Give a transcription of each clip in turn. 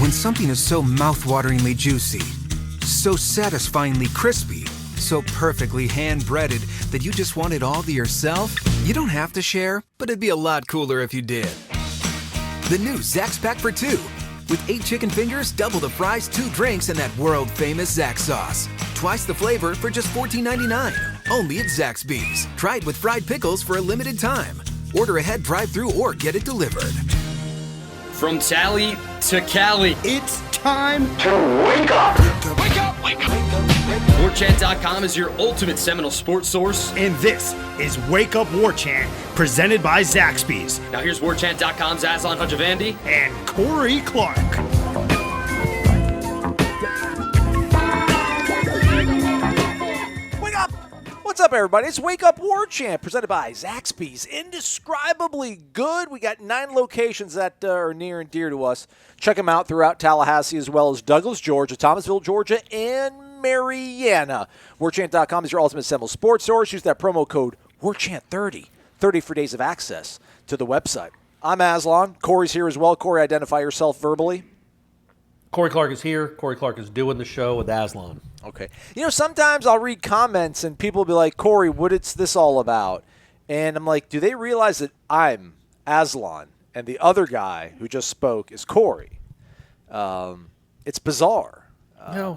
When something is so mouth-wateringly juicy, so satisfyingly crispy, so perfectly hand-breaded that you just want it all to yourself, you don't have to share, but it'd be a lot cooler if you did. The new Zax's Pack for 2. With 8 chicken fingers, double the fries, 2 drinks, and that world-famous Zax sauce. Twice the flavor for just $14.99. Only at Zaxby's. Try it with fried pickles for a limited time. Order ahead, drive-thru, or get it delivered. From Tally to Cali, it's time to wake up. Wake up! Wake up! Warchant.com is your ultimate Seminole sports source. And this is Wake Up Warchant, presented by Zaxby's. Now here's Warchant.com's Aslan Hajavandi and Corey Clark. What's up, everybody? It's Wake Up Warchant, presented by Zaxby's. Indescribably good. We got 9 locations that are near and dear to us. Check them out throughout Tallahassee, as well as Douglas, Georgia, Thomasville, Georgia, and Mariana. Warchant.com is your ultimate Seminole sports source. Use that promo code Warchant30. 30 for days of access to the website. I'm Aslan. Corey's here as well. Corey, identify yourself verbally. Corey Clark is here. Corey Clark is doing the show with Aslan. Okay. You know, sometimes I'll read comments and people will be like, Corey, what is this all about? And I'm like, do they realize that I'm Aslan and the other guy who just spoke is Corey? It's bizarre.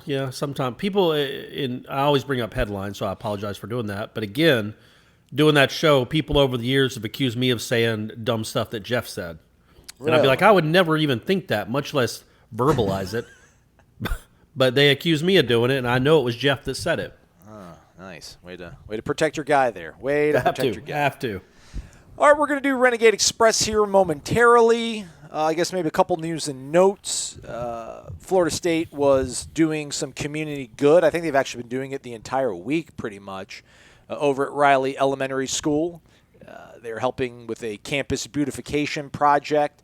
Yeah, sometimes people, I always bring up headlines, so I apologize for doing that. But again, doing that show, people over the years have accused me of saying dumb stuff that Jeff said. Really? And I'd be like, I would never even think that, much less verbalize it. But they accused me of doing it, and I know it was Jeff that said it. Oh, nice. Way to protect your guy there. Way to protect your guy. Have to. All right, we're going to do Renegade Express here momentarily. I guess maybe a couple news and notes. Florida State was doing some community good. I think they've actually been doing it the entire week pretty much over at Riley Elementary School. They're helping with a campus beautification project.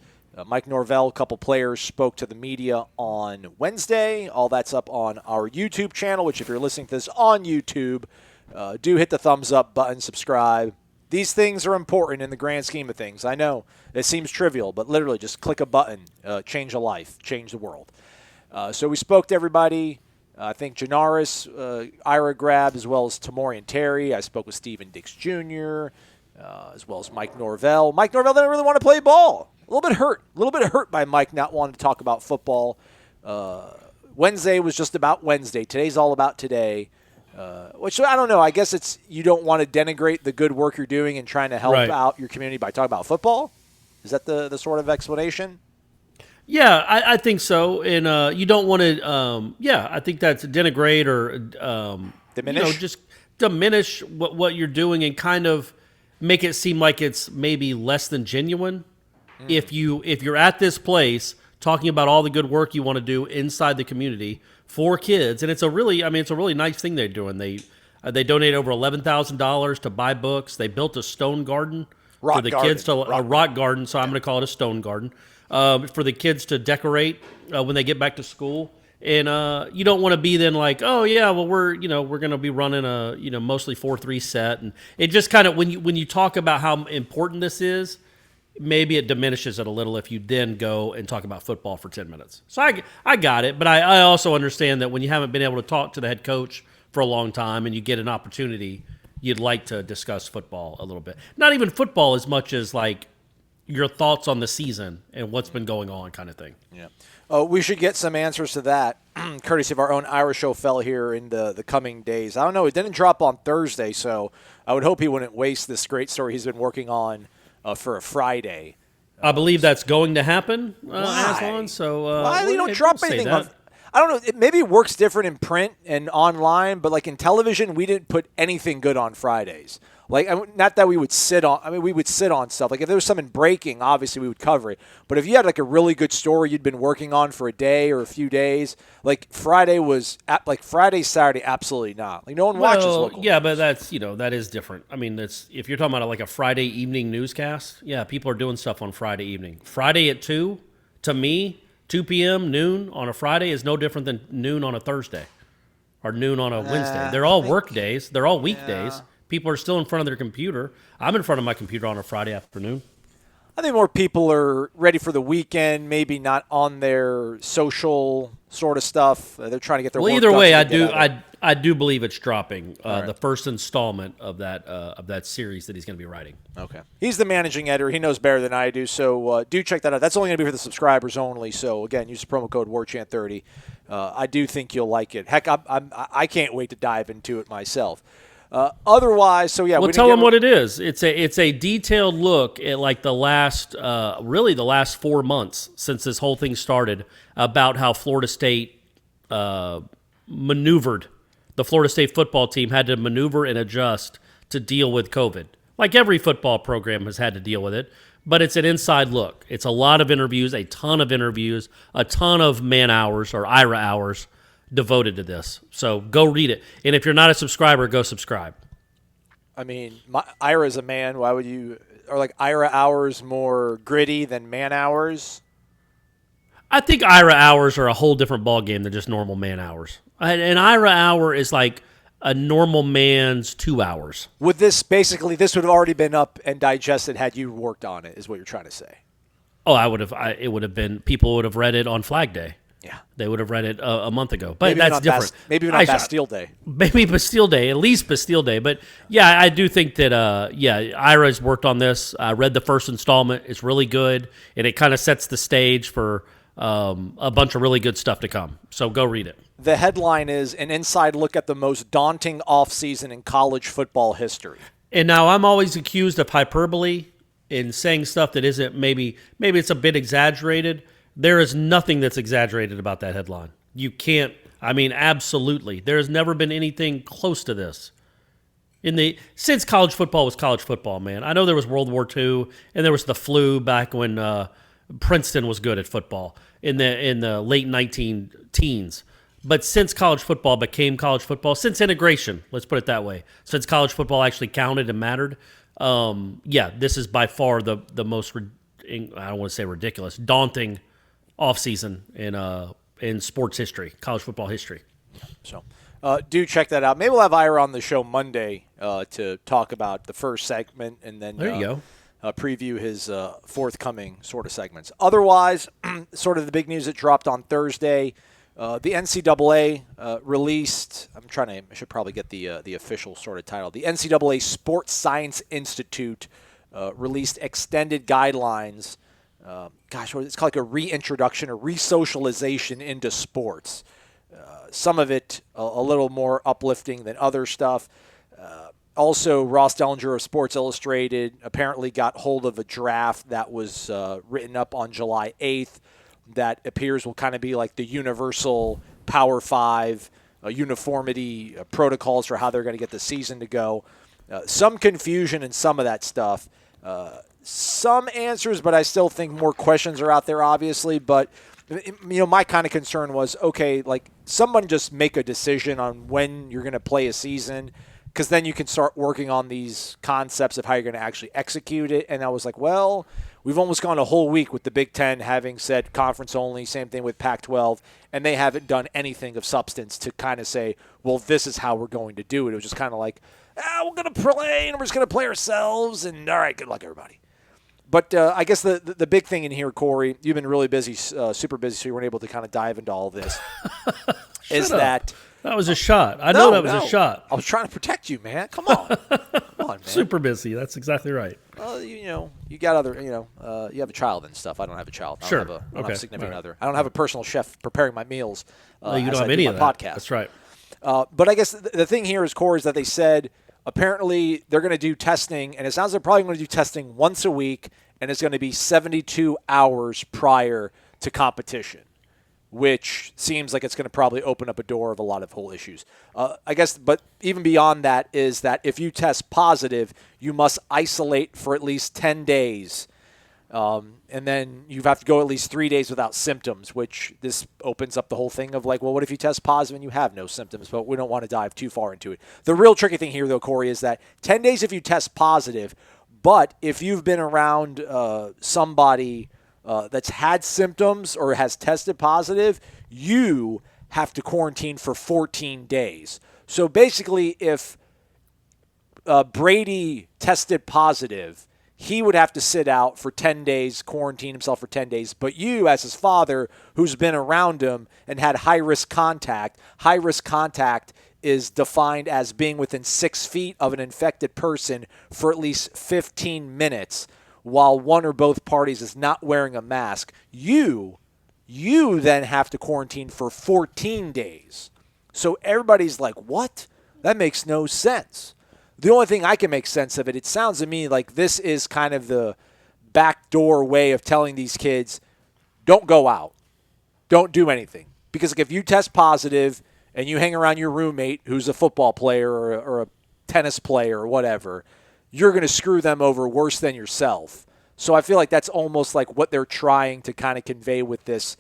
Mike Norvell, a couple players, spoke to the media on Wednesday. All that's up on our YouTube channel, which if you're listening to this on YouTube, do hit the thumbs up button, subscribe. These things are important in the grand scheme of things. I know it seems trivial, but literally just click a button, change a life, change the world. So we spoke to everybody. I think Janaris, Ira Grab, as well as Tamorian Terry. I spoke with Steven Dix Jr., as well as Mike Norvell. Mike Norvell didn't really want to play ball. A little bit hurt by Mike not wanting to talk about football. Wednesday was just about Wednesday. Today's all about today, which I don't know. I guess it's you don't want to denigrate the good work you're doing and trying to help out your community by talking about football. Is that the sort of explanation? Yeah, I think so. And you don't want to, I think that's denigrate or diminish. Just diminish what you're doing and kind of make it seem like it's maybe less than genuine. If you're at this place talking about all the good work you want to do inside the community for kids, and it's a really nice thing they're doing. They donated over $11,000 to buy books. They built a stone garden for the kids a rock garden. So I'm going to call it a stone garden for the kids to decorate when they get back to school. And you don't want to be then like, oh yeah, well we're going to be running a mostly 4-3 set, and it just kind of when you talk about how important this is. Maybe it diminishes it a little if you then go and talk about football for 10 minutes. So I got it, but I also understand that when you haven't been able to talk to the head coach for a long time and you get an opportunity, you'd like to discuss football a little bit. Not even football as much as like your thoughts on the season and what's been going on kind of thing. Yeah. Oh, we should get some answers to that, courtesy of our own Irish show fella here in the coming days. I don't know. It didn't drop on Thursday, so I would hope he wouldn't waste this great story he's been working on for a Friday. I believe that's going to happen, Aslan. So why you don't drop anything on? I don't know. Maybe it works different in print and online, but like in television, we didn't put anything good on Fridays. Like, not that we would sit on. I mean, we would sit on stuff. Like if there was something breaking, obviously we would cover it. But if you had like a really good story you'd been working on for a day or a few days, like Friday, Saturday, absolutely not. Like no one watches local. Yeah, but that's that is different. I mean, if you're talking about like a Friday evening newscast, yeah, people are doing stuff on Friday evening. Friday at 2, to me, 2 p.m. noon on a Friday is no different than noon on a Thursday or noon on a Wednesday. They're all work days. They're all weekdays. Yeah. People are still in front of their computer. I'm in front of my computer on a Friday afternoon. I think more people are ready for the weekend, maybe not on their social sort of stuff. They're trying to get their work either done way, so I do believe it's dropping right. the first installment of that series that he's going to be writing. Okay. He's the managing editor. He knows better than I do, so do check that out. That's only going to be for the subscribers only, so again, use the promo code WARCHANT30. I do think you'll like it. Heck, I can't wait to dive into it myself. Otherwise, so yeah. Well, tell them what it is. It's a detailed look at like the last 4 months since this whole thing started about how Florida State maneuvered. The Florida State football team had to maneuver and adjust to deal with COVID. Like every football program has had to deal with it, but it's an inside look. It's a lot of interviews, a ton of man hours or IRA hours devoted to this. So go read it. And if you're not a subscriber, go subscribe. I mean, Ira is a man. Why would you – are like Ira hours more gritty than man hours? I think IRA hours are a whole different ballgame than just normal man hours. An IRA hour is like a normal man's 2 hours. Would this – basically this would have already been up and digested had you worked on it is what you're trying to say. Oh, it would have been – people would have read it on Flag Day. Yeah. They would have read it a month ago. But maybe that's different. Maybe not Bastille Day. Maybe Bastille Day, at least Bastille Day. But, yeah, I do think that, Ira's worked on this. I read the first installment. It's really good, and it kind of sets the stage for a bunch of really good stuff to come. So go read it. The headline is an inside look at the most daunting offseason in college football history. And now I'm always accused of hyperbole in saying stuff that isn't maybe it's a bit exaggerated. There is nothing that's exaggerated about that headline. You can't, absolutely. There has never been anything close to this. Since college football was college football, man. I know there was World War II and there was the flu back when Princeton was good at football in the late 19-teens. But since college football became college football, since integration, let's put it that way, since college football actually counted and mattered, this is by far the most, I don't want to say ridiculous, daunting offseason in sports history, college football history. So do check that out. Maybe we'll have Ira on the show Monday to talk about the first segment and then there you go. Preview his forthcoming sort of segments. Otherwise, sort of the big news that dropped on Thursday, the NCAA released, I should probably get the official sort of title. The NCAA Sports Science Institute released extended guidelines. It's called like a reintroduction or resocialization into sports. Some of it a little more uplifting than other stuff. Also, Ross Dellinger of Sports Illustrated apparently got hold of a draft that was written up on July 8th that appears will kind of be like the universal Power 5 uniformity protocols for how they're going to get the season to go. Some confusion in some of that stuff. Some answers, but I still think more questions are out there, obviously. But, my kind of concern was, okay, like someone just make a decision on when you're going to play a season, because then you can start working on these concepts of how you're going to actually execute it. And I was like, well, we've almost gone a whole week with the Big Ten having said conference only, same thing with Pac-12, and they haven't done anything of substance to kind of say, well, this is how we're going to do it. It was just kind of like, we're going to play, and we're just going to play ourselves, and all right, good luck, everybody. But I guess the big thing in here, Corey, you've been really busy, super busy, so you weren't able to kind of dive into all this, is that – that was a shot. I know that was a shot. I was trying to protect you, man. Come on. Come on, man. Super busy. That's exactly right. Well, you got other, you have a child and stuff. I don't have a child. I don't have a significant other. I don't have a personal chef preparing my meals. No, you don't have any of that. Podcast. That's right. But I guess the thing here is, Corey, is that they said apparently they're going to do testing, and it sounds like they're probably going to do testing once a week, and it's going to be 72 hours prior to competition, which seems like it's going to probably open up a door of a lot of whole issues. I guess, but even beyond that is that if you test positive, you must isolate for at least 10 days. And then you have to go at least 3 days without symptoms, which this opens up the whole thing of like, well, what if you test positive and you have no symptoms? But we don't want to dive too far into it. The real tricky thing here, though, Corey, is that 10 days if you test positive, but if you've been around somebody that's had symptoms or has tested positive, you have to quarantine for 14 days. So basically, if Brady tested positive, he would have to sit out for 10 days, quarantine himself for 10 days. But you, as his father, who's been around him and had high-risk contact is defined as being within 6 feet of an infected person for at least 15 minutes while one or both parties is not wearing a mask. You then have to quarantine for 14 days. So everybody's like, what? That makes no sense. The only thing I can make sense of it, it sounds to me like this is kind of the backdoor way of telling these kids, don't go out. Don't do anything. Because if you test positive and you hang around your roommate who's a football player or a tennis player or whatever, you're going to screw them over worse than yourself. So I feel like that's almost like what they're trying to kind of convey with this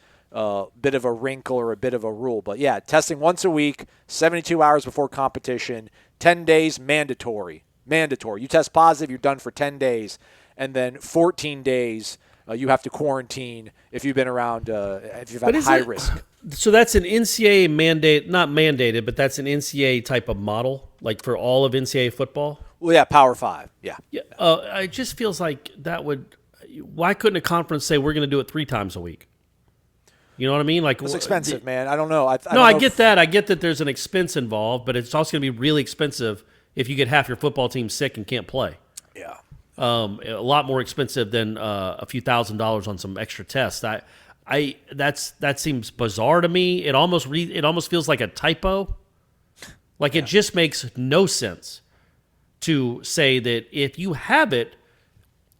bit of a wrinkle or a bit of a rule. But, yeah, testing once a week, 72 hours before competition, 10 days mandatory. You test positive, you're done for 10 days. And then 14 days you have to quarantine if you've been around, if you've had high risk. So that's an NCAA mandate, not mandated, but that's an NCAA type of model, like for all of NCAA football? Well, yeah, Power 5, yeah. It just feels like that would – why couldn't a conference say we're going to do it 3 times a week? You know what I mean? Like it's expensive, man. I don't know. I get that. I get that there's an expense involved, but it's also going to be really expensive if you get half your football team sick and can't play. Yeah. A lot more expensive than a few $1,000s on some extra tests. That seems bizarre to me. It almost feels like a typo. Like it just makes no sense to say that if you have it,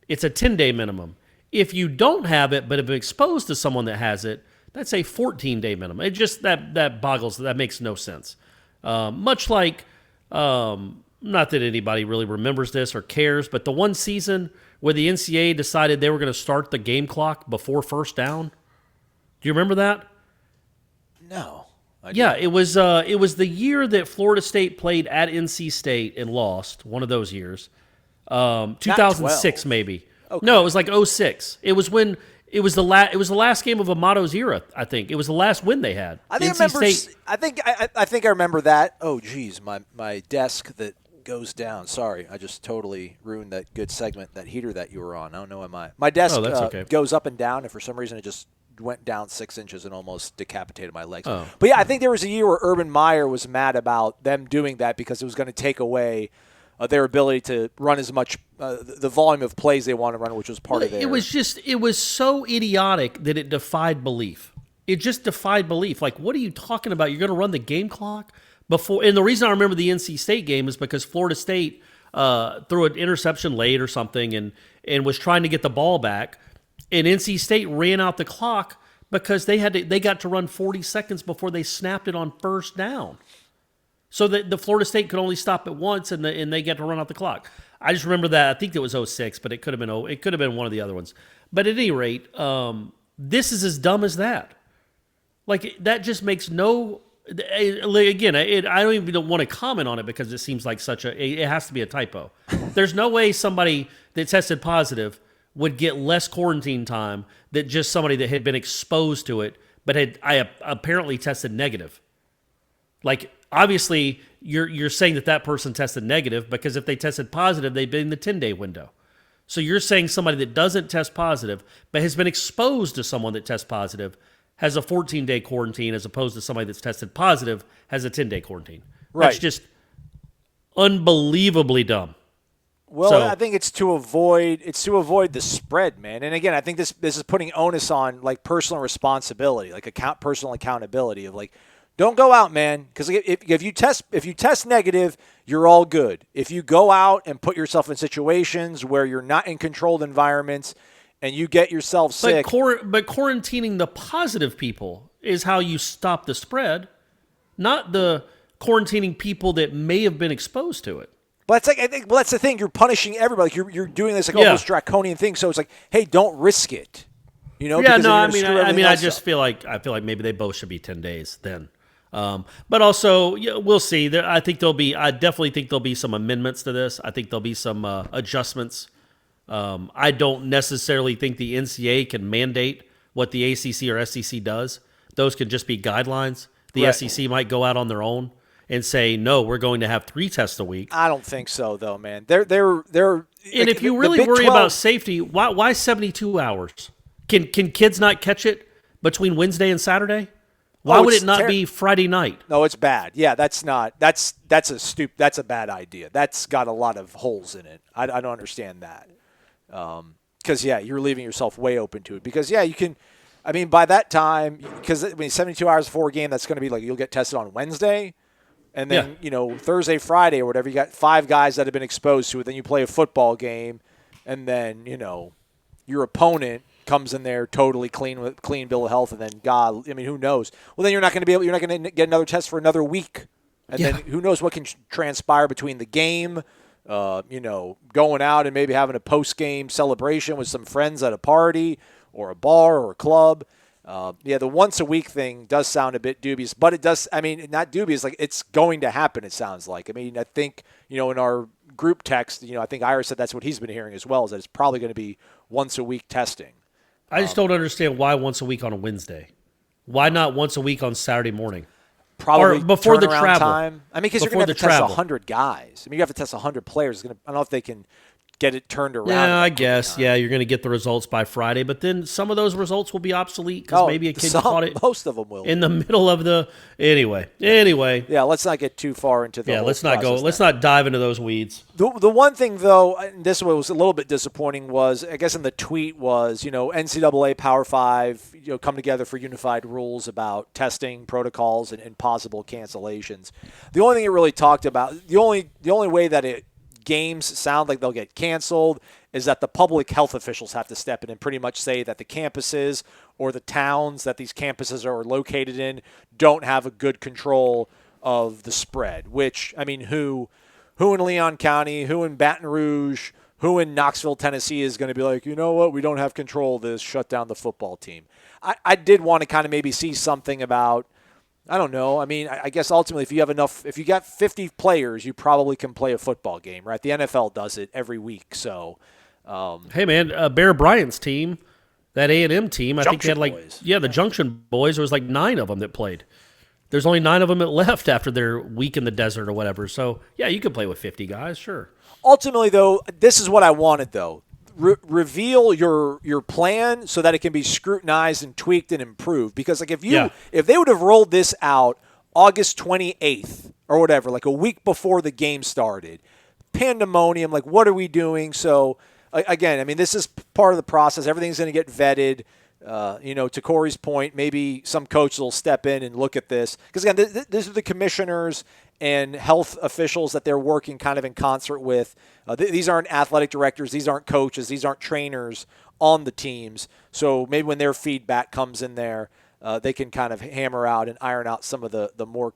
it's a 10-day minimum. If you don't have it but have been exposed to someone that has it, that's a 14-day minimum. It just that boggles. That makes no sense. Much like, not that anybody really remembers this or cares, but the one season where the NCAA decided they were going to start the game clock before first down. Do you remember that? No. Yeah, it was the year that Florida State played at NC State and lost. One of those years, 2006 maybe. Okay. No, it was like 2006. It was when. It was the last game of Amato's era, I think. It was the last win they had. I think I remember that. Oh, geez, my desk that goes down. Sorry, I just totally ruined that good segment, that heater that you were on. I don't know why my desk goes up and down, and for some reason it just went down 6 inches and almost decapitated my legs. Oh. But, yeah, I think there was a year where Urban Meyer was mad about them doing that because it was going to take away their ability to run as much the volume of plays they want to run, which was part of their. It was so idiotic that it defied belief. It just defied belief. Like, what are you talking about? You're going to run the game clock before? And the reason I remember the NC State game is because Florida State threw an interception late or something and was trying to get the ball back, and NC State ran out the clock because they got to run 40 seconds before they snapped it on first down. So that the Florida State could only stop it once, and they get to run out the clock. I just remember that. I think it was 2006, but it could have been one of the other ones. But at any rate, this is as dumb as that. Like that just makes no. Again, I don't even want to comment on it because it seems like it has to be a typo. There's no way somebody that tested positive would get less quarantine time than just somebody that had been exposed to it, but had apparently tested negative. Like. Obviously, you're saying that person tested negative because if they tested positive, they've been in the 10-day window. So you're saying somebody that doesn't test positive but has been exposed to someone that tests positive has a 14-day quarantine as opposed to somebody that's tested positive has a 10-day quarantine. Right. That's just unbelievably dumb. Well, I think it's to avoid the spread, man. And again, I think this is putting onus on like personal responsibility, like personal accountability of like. Don't go out, man, because if you test negative, you're all good. If you go out and put yourself in situations where you're not in controlled environments and you get yourself sick. But quarantining the positive people is how you stop the spread, not the quarantining people that may have been exposed to it. But that's the thing. You're punishing everybody. Like you're doing this almost draconian thing. So it's like, hey, don't risk it. You know? Yeah, no. I just feel like maybe they both should be 10 days then. But also, we'll see. I definitely think there'll be some amendments to this. I think there'll be some adjustments. I don't necessarily think the NCAA can mandate what the ACC or SEC does. Those can just be guidelines. The SEC might go out on their own and say, no, we're going to have 3 tests a week. I don't think so, though, man. They're And if you really worry about safety, why 72 hours? Can kids not catch it between Wednesday and Saturday? Why would it not be Friday night? No, it's bad. Yeah, that's a bad idea. That's got a lot of holes in it. I don't understand that. Because you're leaving yourself way open to it. Because you can. I mean, by that time, because 72 hours before a game, that's going to be like you'll get tested on Wednesday, and then Thursday, Friday, or whatever. You got 5 guys that have been exposed to it. Then you play a football game, and then your opponent comes in there totally clean with clean bill of health, and then who knows? Well, then you're not going to get another test for another week, and then who knows what can transpire between the game. Going out and maybe having a post-game celebration with some friends at a party or a bar or a club. The once-a-week thing does sound a bit dubious, but it does – I mean, not dubious. Like, it's going to happen, it sounds like. I mean, I think, in our group text, I think Ira said that's what he's been hearing as well, is that it's probably going to be once-a-week testing. I just don't understand why once a week on a Wednesday. Why not once a week on Saturday morning? Probably or before the travel time. I mean, because you're going to have to test 100 guys. I mean, you have to test 100 players. I don't know if they can get it turned around. Yeah, I guess. Yeah, you're going to get the results by Friday, but then some of those results will be obsolete because maybe a kid caught it. Most of them will. In the middle of the anyway. Yeah, let's not get too far into the. Yeah, let's not go. Let's not dive into those weeds. The one thing though, and this was a little bit disappointing, was I guess in the tweet was NCAA Power 5 come together for unified rules about testing protocols and possible cancellations. The only thing it really talked about, the only way that games sound like they'll get canceled is that the public health officials have to step in and pretty much say that the campuses or the towns that these campuses are located in don't have a good control of the spread, which, I mean, who in Leon County, who in Baton Rouge, who in Knoxville, Tennessee is going to be like, you know what, we don't have control of this, shut down the football team. I did want to kind of maybe see something about, I don't know. I mean, I guess ultimately if you got 50 players, you probably can play a football game, right? The NFL does it every week. So, hey man, Bear Bryant's team, that A&M team, I think they had Boys. The Junction Boys. There was 9 of them that played. There's only 9 of them that left after their week in the desert or whatever. So yeah, you could play with 50 guys, sure. Ultimately, though, this is what I wanted, though. Reveal your plan so that it can be scrutinized and tweaked and improved. Because if they would have rolled this out August 28th or whatever, like a week before the game started, pandemonium, like what are we doing? So again, I mean, this is part of the process. Everything's going to get vetted. To Corey's point, maybe some coaches will step in and look at this. Because again, these are the commissioners and health officials that they're working kind of in concert with. These aren't athletic directors. These aren't coaches. These aren't trainers on the teams. So maybe when their feedback comes in there, they can kind of hammer out and iron out some of the more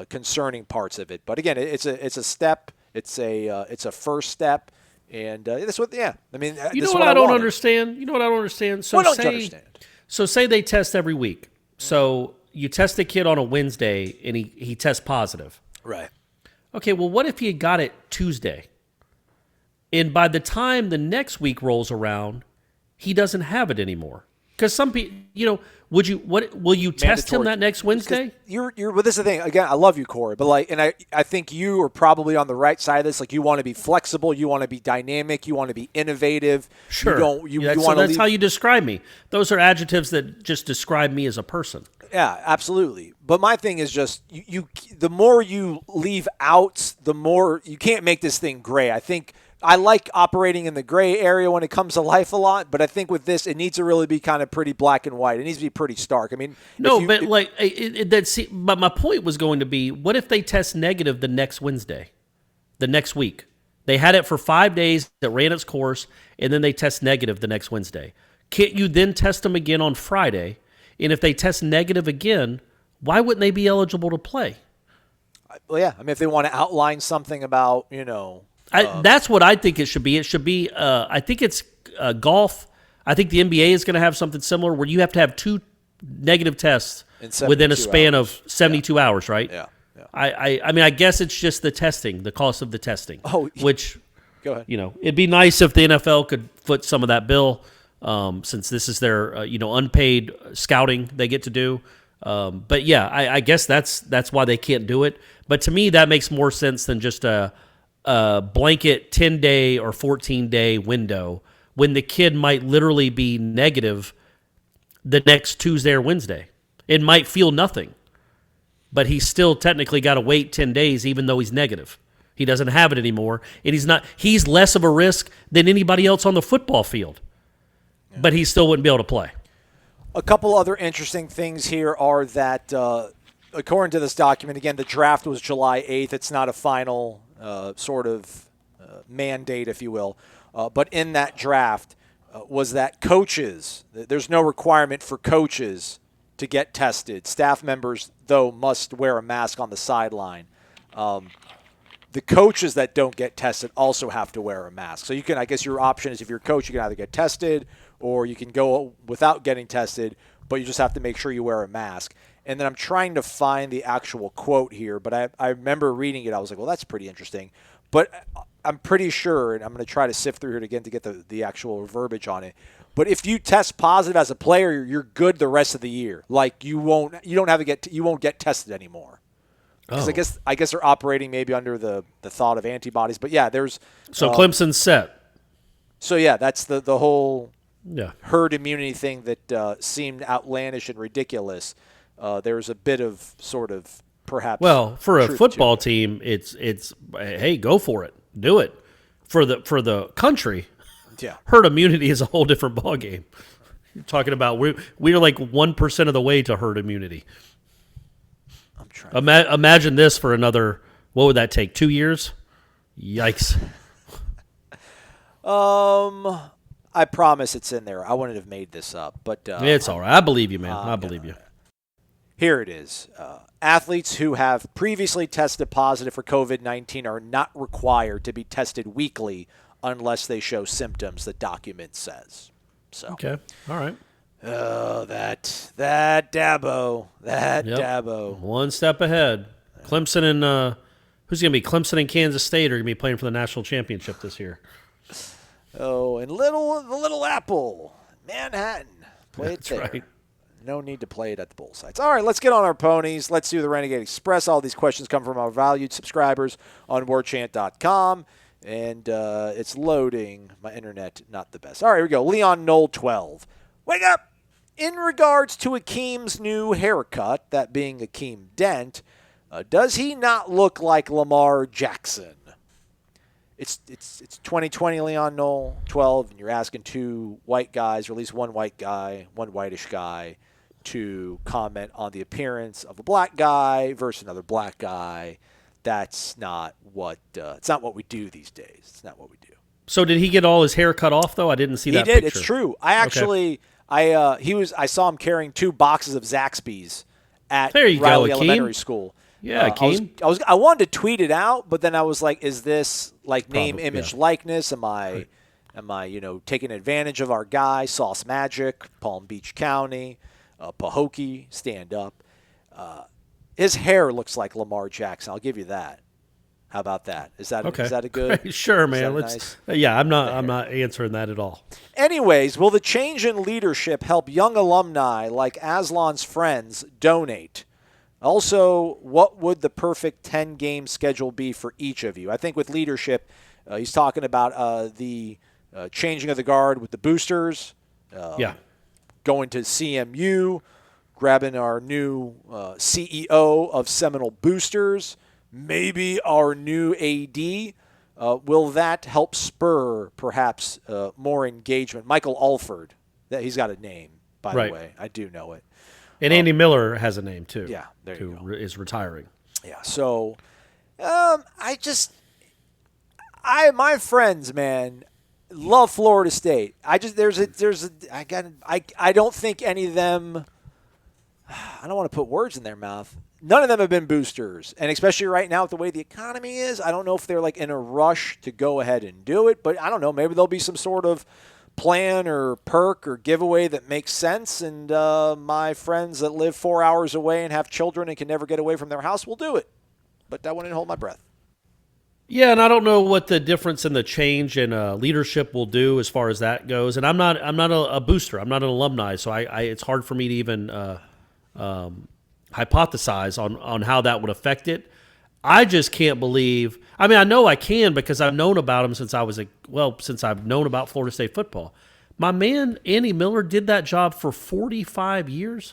concerning parts of it. But again, it's a step. It's a first step. And that's what, I mean, I don't understand. You know what I don't understand? So what don't you understand? So say they test every week. So you test a kid on a Wednesday and he tests positive. Right. Okay, well, what if he had got it Tuesday? And by the time the next week rolls around, he doesn't have it anymore. Because some people, will you test him that next Wednesday? But this is the thing. Again, I love you, Corey, but I think you are probably on the right side of this. Like, you want to be flexible, you want to be dynamic, you want to be innovative. Sure. That's how you describe me. Those are adjectives that just describe me as a person. Yeah, absolutely. But my thing is just the more you leave out, the more you can't make this thing gray. I think I like operating in the gray area when it comes to life a lot, but I think with this, it needs to really be kind of pretty black and white. It needs to be pretty stark. I mean, but my point was going to be, what if they test negative the next Wednesday, the next week? They had it for 5 days, that ran its course, and then they test negative the next Wednesday. Can't you then test them again on Friday? And if they test negative again, why wouldn't they be eligible to play? Well, yeah. I mean, if they want to outline something about, that's what I think it should be. It should be, I think it's golf. I think the NBA is going to have something similar where you have to have 2 negative tests within a span of 72 hours, right? Yeah. I mean, I guess it's just the testing, the cost of the testing. Which, go ahead. It'd be nice if the NFL could foot some of that bill, since this is their, unpaid scouting they get to do. But yeah, I guess that's why they can't do it. But to me, that makes more sense than just a blanket 10-day or 14-day window when the kid might literally be negative the next Tuesday or Wednesday. It might feel nothing, but he's still technically got to wait 10 days even though he's negative. He doesn't have it anymore, and he's less of a risk than anybody else on the football field. Yeah. But he still wouldn't be able to play. A couple other interesting things here are that, according to this document, again, the draft was July 8th. It's not a final sort of mandate, if you will. But in that draft was that coaches, there's no requirement for coaches to get tested. Staff members, though, must wear a mask on the sideline. The coaches that don't get tested also have to wear a mask. So you can, I guess your option is if you're a coach, you can either get tested or you can go without getting tested, but you just have to make sure you wear a mask. And then I'm trying to find the actual quote here, but I remember reading it. I was like, well, that's pretty interesting. But I'm pretty sure, and I'm going to try to sift through it again to get the actual verbiage on it. But if you test positive as a player, you're good the rest of the year. Like you won't get tested anymore. Because I guess they're operating maybe under the thought of antibodies. But yeah, there's Clemson's set. So yeah, that's the whole herd immunity thing that seemed outlandish and ridiculous. There's a bit of sort of perhaps. Well, for a football team, it's hey, go for it, do it. For the country, herd immunity is a whole different ballgame. You're talking about we are like 1% of the way to herd immunity. Imagine this for another, what would that take, 2 years? Yikes. I promise it's in there. I wouldn't have made this up. But it's all right. I believe you, man. I believe you. Here it is. Athletes who have previously tested positive for COVID-19 are not required to be tested weekly unless they show symptoms, the document says. So. Okay. All right. Oh, that Dabo. Dabo. One step ahead. Clemson and who's going to be? Clemson and Kansas State are going to be playing for the national championship this year. Oh, and the Little Apple, Manhattan. Play it there. Right. No need to play it at the bowl sites. All right, let's get on our ponies. Let's do the Renegade Express. All these questions come from our valued subscribers on warchant.com. And it's loading. My internet, not the best. All right, here we go. Leon Knoll 12. Wake up! In regards to Akeem's new haircut, that being Akeem Dent, does he not look like Lamar Jackson? It's 2020, Leon Knoll 12, and you're asking two white guys, or at least one white guy, one whitish guy, to comment on the appearance of a black guy versus another black guy. That's not what it's not what we do these days. It's not what we do. So did he get all his hair cut off though? I didn't see that. He did. Picture. It's true. I actually, I saw him carrying 2 boxes of Zaxby's at Riley Elementary School. Yeah, Akeem. I wanted to tweet it out, but then I was like, is this like name, image, likeness? Am I taking advantage of our guy, Sauce Magic, Palm Beach County, Pahokee, stand up? His hair looks like Lamar Jackson. I'll give you that. How about that? Is that okay? Is that a good? Sure, man. Let's. Nice? Yeah, I'm not answering that at all. Anyways, will the change in leadership help young alumni like Aslan's friends donate? Also, what would the perfect 10-game schedule be for each of you? I think with leadership, he's talking about the changing of the guard with the boosters. Going to CMU, grabbing our new CEO of Seminole Boosters, maybe our new AD. Will that help spur perhaps more engagement? Michael Alford, he's got a name, by the way. I do know it. And Andy Miller has a name, too. Yeah, there you go. Who is retiring. Yeah, so my friends, man, love Florida State. I don't think any of them, I don't want to put words in their mouth. None of them have been boosters, and especially right now with the way the economy is, I don't know if they're like in a rush to go ahead and do it, but I don't know, maybe there'll be some sort of plan or perk or giveaway that makes sense, and my friends that live 4 hours away and have children and can never get away from their house will do it. But I wouldn't hold my breath. Yeah, and I don't know what the difference in the change in leadership will do as far as that goes. And I'm not a booster. I'm not an alumni, so I it's hard for me to even hypothesize on how that would affect it. I just can't believe. I mean, I know I can because I've known about him since since I've known about Florida State football. My man, Andy Miller, did that job for 45 years.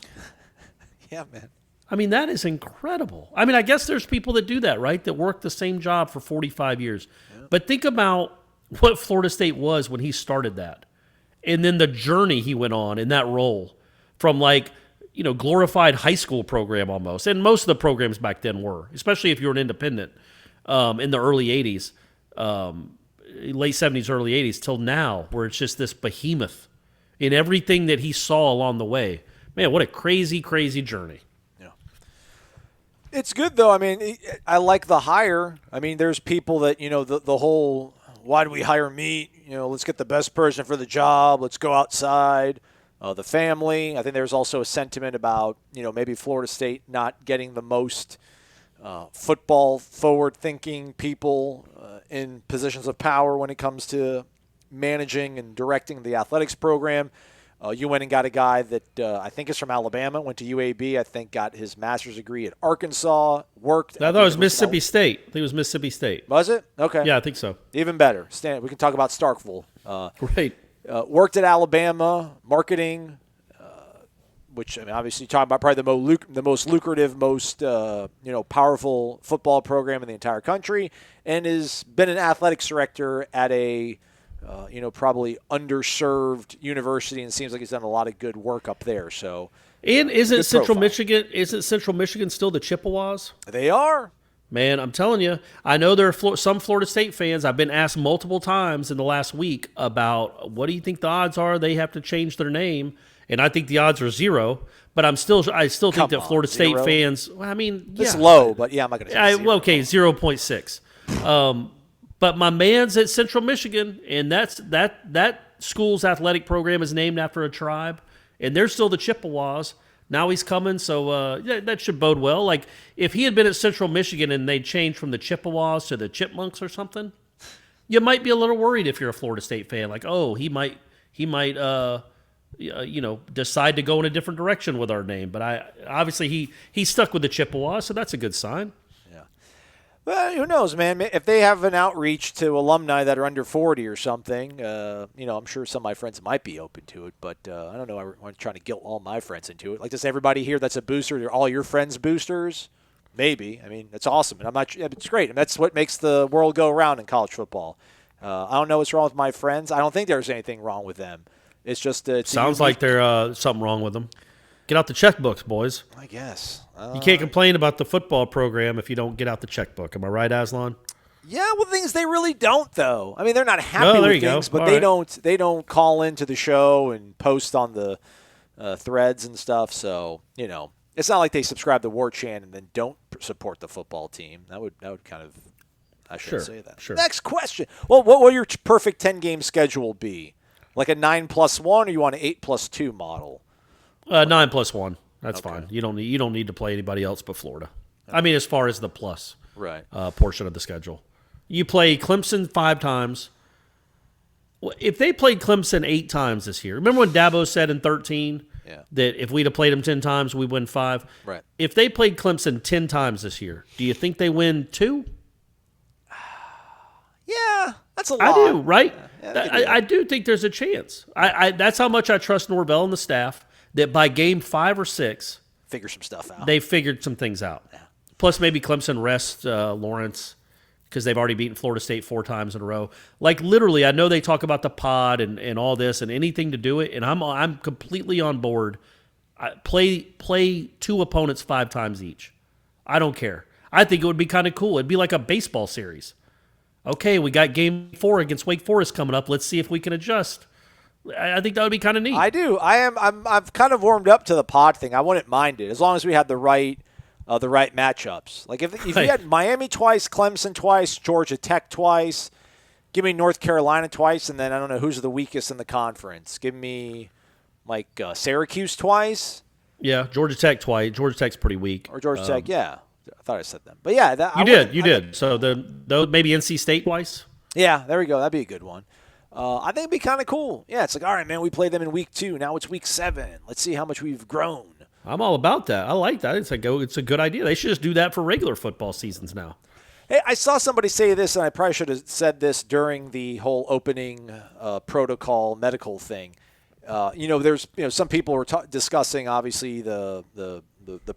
Yeah, man. I mean, that is incredible. I mean, I guess there's people that do that, right? That work the same job for 45 years. Yeah. But think about what Florida State was when he started that. And then the journey he went on in that role from glorified high school program almost. And most of the programs back then were, especially if you were an independent in the early 80s, late 70s, early 80s, till now, where it's just this behemoth in everything that he saw along the way. Man, what a crazy, crazy journey. It's good, though. I mean, I like the hire. I mean, there's people that, the whole, why do we hire me? Let's get the best person for the job. Let's go outside. The family. I think there's also a sentiment about, maybe Florida State not getting the most football forward-thinking people in positions of power when it comes to managing and directing the athletics program. You went and got a guy that I think is from Alabama, went to UAB, I think got his master's degree at Arkansas, worked. I thought it was Mississippi State. I think it was Mississippi State. Was it? Okay. Yeah, I think so. Even better. We can talk about Starkville. Right. Worked at Alabama, marketing, which, I mean, obviously talking about probably the most lucrative, most powerful football program in the entire country, and has been an athletics director at a probably underserved university, and it seems like he's done a lot of good work up there. So, and isn't Central Michigan still the Chippewas? They are. Man, I'm telling you, I know there are some Florida State fans. I've been asked multiple times in the last week about what do you think the odds are they have to change their name, and I think the odds are 0. But I still think that Florida State fans. Well, I mean, it's low, but yeah, I'm not going to say 0. Okay, 0.6. But my man's at Central Michigan, and that school's athletic program is named after a tribe, and they're still the Chippewas. Now he's coming, so that should bode well. Like, if he had been at Central Michigan and they changed from the Chippewas to the Chipmunks or something, you might be a little worried if you're a Florida State fan. Like, oh, he might decide to go in a different direction with our name. But obviously he stuck with the Chippewas, so that's a good sign. Well, who knows, man? If they have an outreach to alumni that are under 40 or something, I'm sure some of my friends might be open to it. But I don't know. I'm trying to guilt all my friends into it. Like, does everybody here that's a booster, are all your friends boosters? Maybe. I mean, it's awesome. And it's great. And that's what makes the world go around in college football. I don't know what's wrong with my friends. I don't think there's anything wrong with them. It's just sounds like there's something wrong with them. Get out the checkbooks, boys. I guess. You can't complain about the football program if you don't get out the checkbook. Am I right, Aslan? Yeah, well, things they really don't, though. I mean, they're not happy with things, but they don't call into the show and post on the threads and stuff. So, it's not like they subscribe to Warchant and then don't support the football team. That would kind of – I shouldn't say that. Sure. Next question. Well, what will your perfect 10-game schedule be? Like a 9+1, or you want an 8+2 model? 9+1. That's fine. You don't need to play anybody else but Florida. I mean, as far as the plus portion of the schedule, you play Clemson 5 times. If they played Clemson 8 times this year, remember when Dabo said in 13 that if we'd have played them 10 times, we win 5. Right. If they played Clemson 10 times this year, do you think they win 2? Yeah, that's a lot. I do, right? Yeah, I do think there's a chance. That's how much I trust Norvell and the staff. That by game 5 or 6, figure some stuff out. They figured some things out. Yeah. Plus, maybe Clemson rests Lawrence because they've already beaten Florida State 4 times in a row. Like, literally, I know they talk about the pod and all this and anything to do it, and I'm completely on board. Play 2 opponents 5 times each. I don't care. I think it would be kind of cool. It'd be like a baseball series. Okay, we got game 4 against Wake Forest coming up. Let's see if we can adjust. I think that would be kind of neat. I do. I've kind of warmed up to the pod thing. I wouldn't mind it as long as we had the right matchups. Like if you had Miami twice, Clemson twice, Georgia Tech twice, give me North Carolina twice, and then I don't know who's the weakest in the conference. Give me like Syracuse twice. Yeah, Georgia Tech twice. Georgia Tech's pretty weak. Or Georgia Tech, yeah. I thought I said them, but yeah, you did. So maybe NC State twice. Yeah, there we go. That'd be a good one. I think it'd be kind of cool. Yeah, it's like, all right, man, we played them in week 2. Now it's week 7. Let's see how much we've grown. I'm all about that. I like that. It's a good idea. They should just do that for regular football seasons now. Hey, I saw somebody say this, and I probably should have said this during the whole opening protocol medical thing. There's some people were discussing obviously the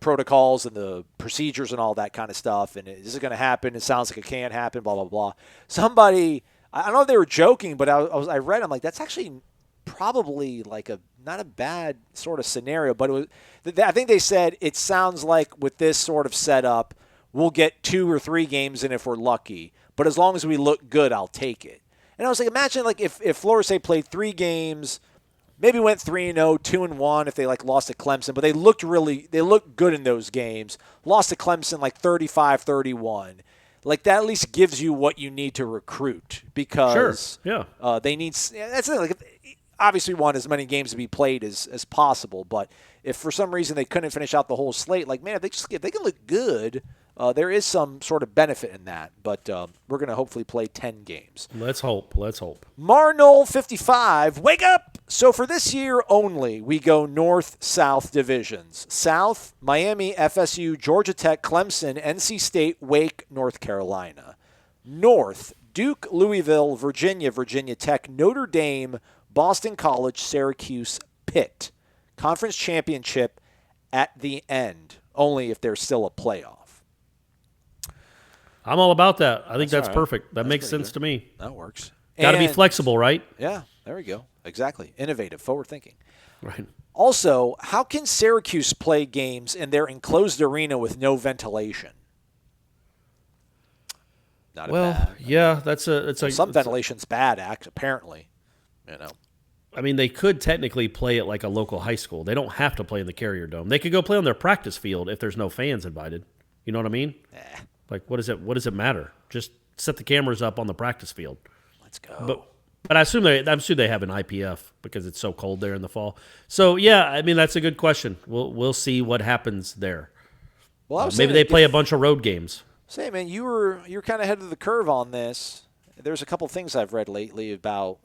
protocols and the procedures and all that kind of stuff, and is it going to happen? It sounds like it can't happen. Blah blah blah. Somebody, I don't know if they were joking, but I read. I'm like, that's actually probably like not a bad sort of scenario, but it was. I think they said it sounds like with this sort of setup, we'll get 2 or 3 games in if we're lucky. But as long as we look good, I'll take it. And I was like, imagine like if Florida State played 3 games. Maybe went 3-0, 2-1 if they lost to Clemson, but they looked good in those games. Lost to Clemson 35-31. That at least gives you what you need to recruit because they need. That's the thing, obviously we want as many games to be played as possible, but if for some reason they couldn't finish out the whole slate, if they can look good. There is some sort of benefit in that, but we're going to hopefully play 10 games. Let's hope. Marnol 55, wake up! So for this year only, we go north-south divisions. South, Miami, FSU, Georgia Tech, Clemson, NC State, Wake, North Carolina. North, Duke, Louisville, Virginia, Virginia Tech, Notre Dame, Boston College, Syracuse, Pitt. Conference championship at the end, only if there's still a playoff. I'm all about that. I think that's perfect. That makes sense to me. That works. Got to be flexible, right? Yeah, there we go. Exactly. Innovative, forward thinking. Right. Also, how can Syracuse play games in their enclosed arena with no ventilation? Yeah, that's some ventilation's bad. Apparently, I mean, they could technically play at like a local high school. They don't have to play in the Carrier Dome. They could go play on their practice field if there's no fans invited. You know what I mean? What does it matter? Just set the cameras up on the practice field. Let's go. But I assume they have an IPF because it's so cold there in the fall. So yeah, I mean that's a good question. We'll see what happens there. Well, maybe they play a bunch of road games. Say, man, you're kind of ahead of the curve on this. There's a couple things I've read lately about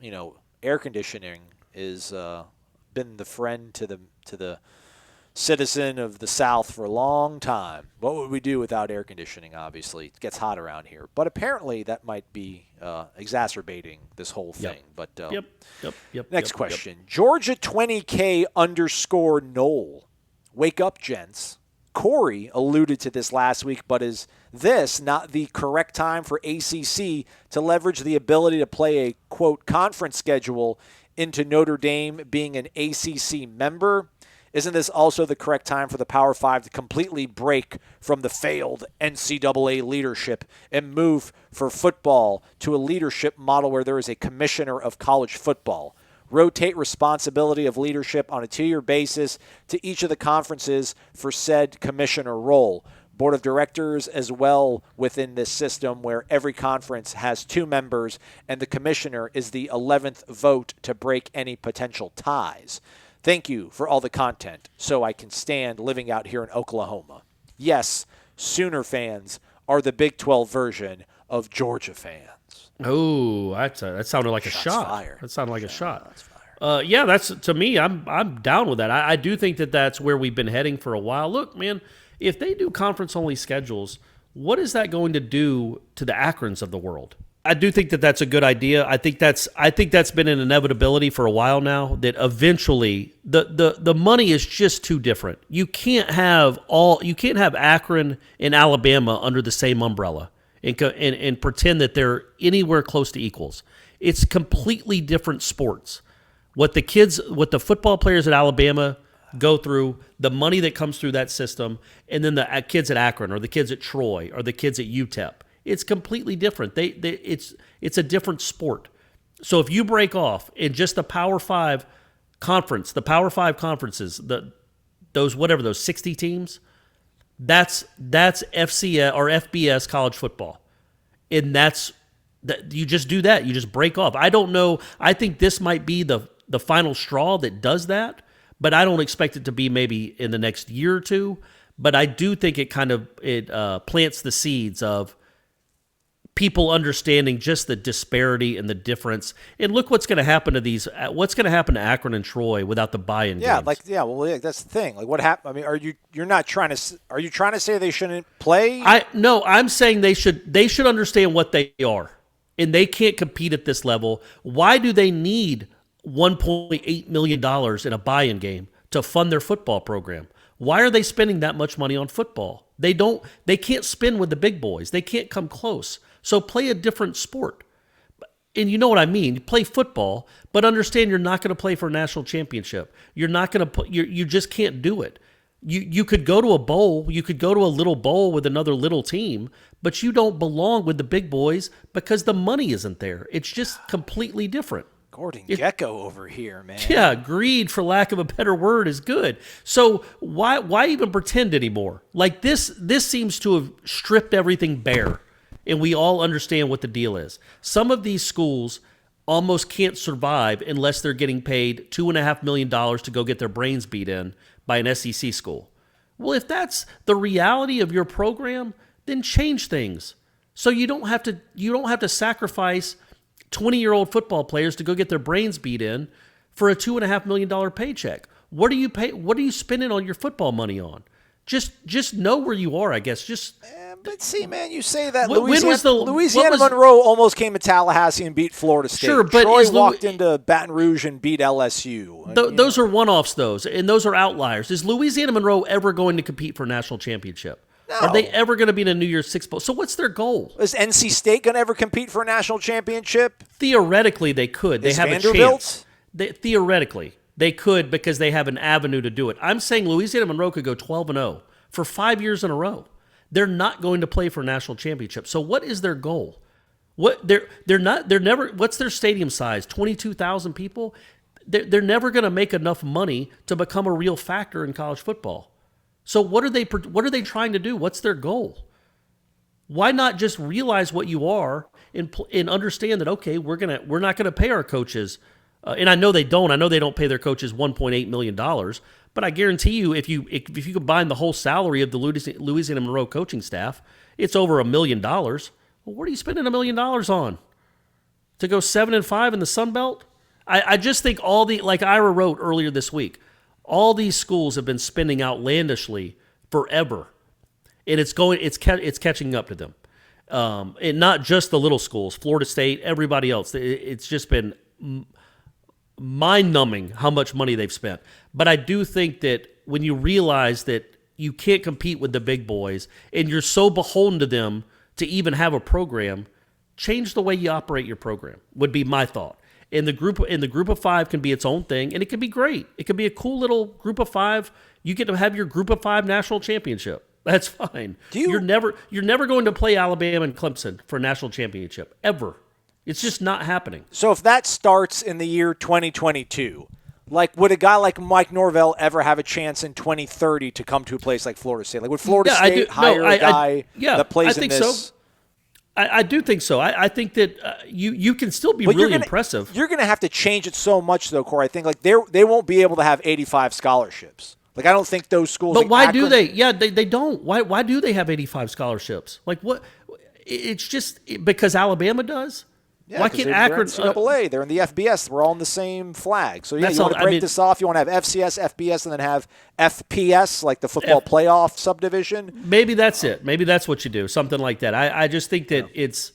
air conditioning is been the friend to the citizen of the South for a long time. What would we do without air conditioning? Obviously, it gets hot around here, but apparently that might be exacerbating this whole thing. But next question: Georgia 20K _ Knoll. Wake up, gents. Corey alluded to this last week, but is this not the correct time for ACC to leverage the ability to play a quote conference schedule into Notre Dame being an ACC member? Isn't this also the correct time for the Power 5 to completely break from the failed NCAA leadership and move for football to a leadership model where there is a commissioner of college football? Rotate responsibility of leadership on a 2-year basis to each of the conferences for said commissioner role. Board of directors as well within this system where every conference has 2 members and the commissioner is the 11th vote to break any potential ties. Thank you for all the content so I can stand living out here in Oklahoma. Yes, Sooner fans are the Big 12 version of Georgia fans. Oh, that sounded like a shot. Fired. That sounded like a shot. Yeah, that's to me. I'm down with that. I do think that's where we've been heading for a while. Look, man, if they do conference only schedules, what is that going to do to the Akrons of the world? I do think that's a good idea. I think that's been an inevitability for a while now. That eventually the money is just too different. You can't have Akron and Alabama under the same umbrella and pretend that they're anywhere close to equals. It's completely different sports. What the football players at Alabama go through, the money that comes through that system, and then the kids at Akron or the kids at Troy or the kids at UTEP. It's completely different. It's a different sport. So if you break off in just the Power 5 conference, the Power 5 conferences, those 60 teams, that's FCS or FBS college football. And you just do that. You just break off. I don't know. I think this might be the final straw that does that, but I don't expect it to be maybe in the next year or two. But I do think it plants the seeds of people understanding just the disparity and the difference. And look what's going to happen to these. What's going to happen to Akron and Troy without the buy-in? Yeah, games? that's the thing. Like, what happened? I mean, are you trying to say they shouldn't play? No, I'm saying they should understand what they are, and they can't compete at this level. Why do they need $1.8 million in a buy-in game to fund their football program? Why are they spending that much money on football? They can't spin with the big boys. They can't come close. So play a different sport. And you know what I mean. You play football, but understand you're not going to play for a national championship. You're not going to you just can't do it. You could go to a bowl, you could go to a little bowl with another little team, but you don't belong with the big boys because the money isn't there. It's just completely different. Gordon Gecko over here, man. Yeah, greed, for lack of a better word, is good. So why even pretend anymore? Like this seems to have stripped everything bare, and we all understand what the deal is. Some of these schools almost can't survive unless they're getting paid $2.5 million to go get their brains beat in by an SEC school. Well, if that's the reality of your program, then change things. So you don't have to sacrifice 20-year-old football players to go get their brains beat in for a $2.5 million paycheck. What are you spending all your football money on? Just know where you are, I guess. But see, man, you say that Louisiana Monroe almost came to Tallahassee and beat Florida State. Sure, but Troy walked into Baton Rouge and beat LSU. Those are one-offs, and those are outliers. Is Louisiana Monroe ever going to compete for a national championship? No. Are they ever going to be in a New Year's Six Bowl? So what's their goal? Is NC State going to ever compete for a national championship? Theoretically, they could. They have Vanderbilt? a chance. Theoretically, they could because they have an avenue to do it. I'm saying Louisiana Monroe could go 12-0 for 5 years in a row. They're not going to play for a national championship. So what is their goal? They're never. What's their stadium size? 22,000 people. They're never going to make enough money to become a real factor in college football. So what are they trying to do? What's their goal? Why not just realize what you are and understand that, okay, we're not going to pay our coaches, and I know they don't. I know they don't pay their coaches $1.8 million, but I guarantee you, if you combine the whole salary of the Louisiana Monroe coaching staff, it's over $1 million. Well, what are you spending $1 million on? To go 7-5 in the Sun Belt? I just think like Ira wrote earlier this week, all these schools have been spending outlandishly forever, and it's catching up to them. And not just the little schools, Florida State, everybody else. It's just been mind-numbing how much money they've spent. But I do think that when you realize that you can't compete with the big boys and you're so beholden to them to even have a program, change the way you operate your program, would be my thought. And the group of five can be its own thing, and it can be great. It can be a cool little group of five. You get to have your group of five national championship. That's fine. You're never going to play Alabama and Clemson for a national championship ever. It's just not happening. So if that starts in the year 2022, like would a guy like Mike Norvell ever have a chance in 2030 to come to a place like Florida State? Like would Florida State hire a guy that plays in this? So. I do think so. I think that you can still be really impressive. You're going to have to change it so much, though, Corey. I think like they won't be able to have 85 scholarships. Like I don't think those schools. But why do they? Yeah, they don't. Why do they have 85 scholarships? Like what? It's just because Alabama does. Yeah, why can't Akron? NCAA, they're in the FBS. We're all on the same flag. So yeah, you want to break this off. You want to have FCS, FBS, and then have FPS, like the football playoff subdivision. Maybe that's it. Maybe that's what you do. Something like that. I just think that it's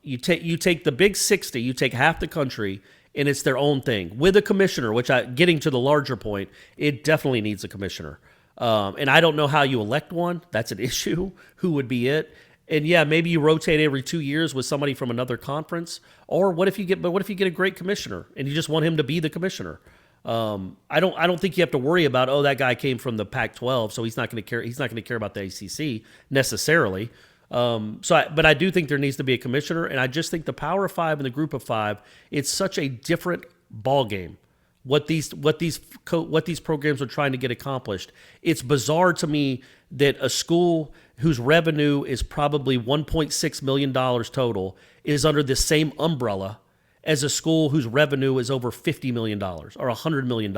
you take the big 60, you take half the country, and it's their own thing with a commissioner. Getting to the larger point, it definitely needs a commissioner. And I don't know how you elect one. That's an issue. Who would be it? And yeah, maybe you rotate every 2 years with somebody from another conference. Or what if you get a great commissioner and you just want him to be the commissioner? I don't think you have to worry about that guy came from the Pac-12, so he's not going to care. He's not going to care about the ACC necessarily. But I do think there needs to be a commissioner, and I just think the Power of Five and the Group of Five, it's such a different ball game. What these programs are trying to get accomplished. It's bizarre to me that a school whose revenue is probably $1.6 million total is under the same umbrella as a school whose revenue is over $50 million or $100 million.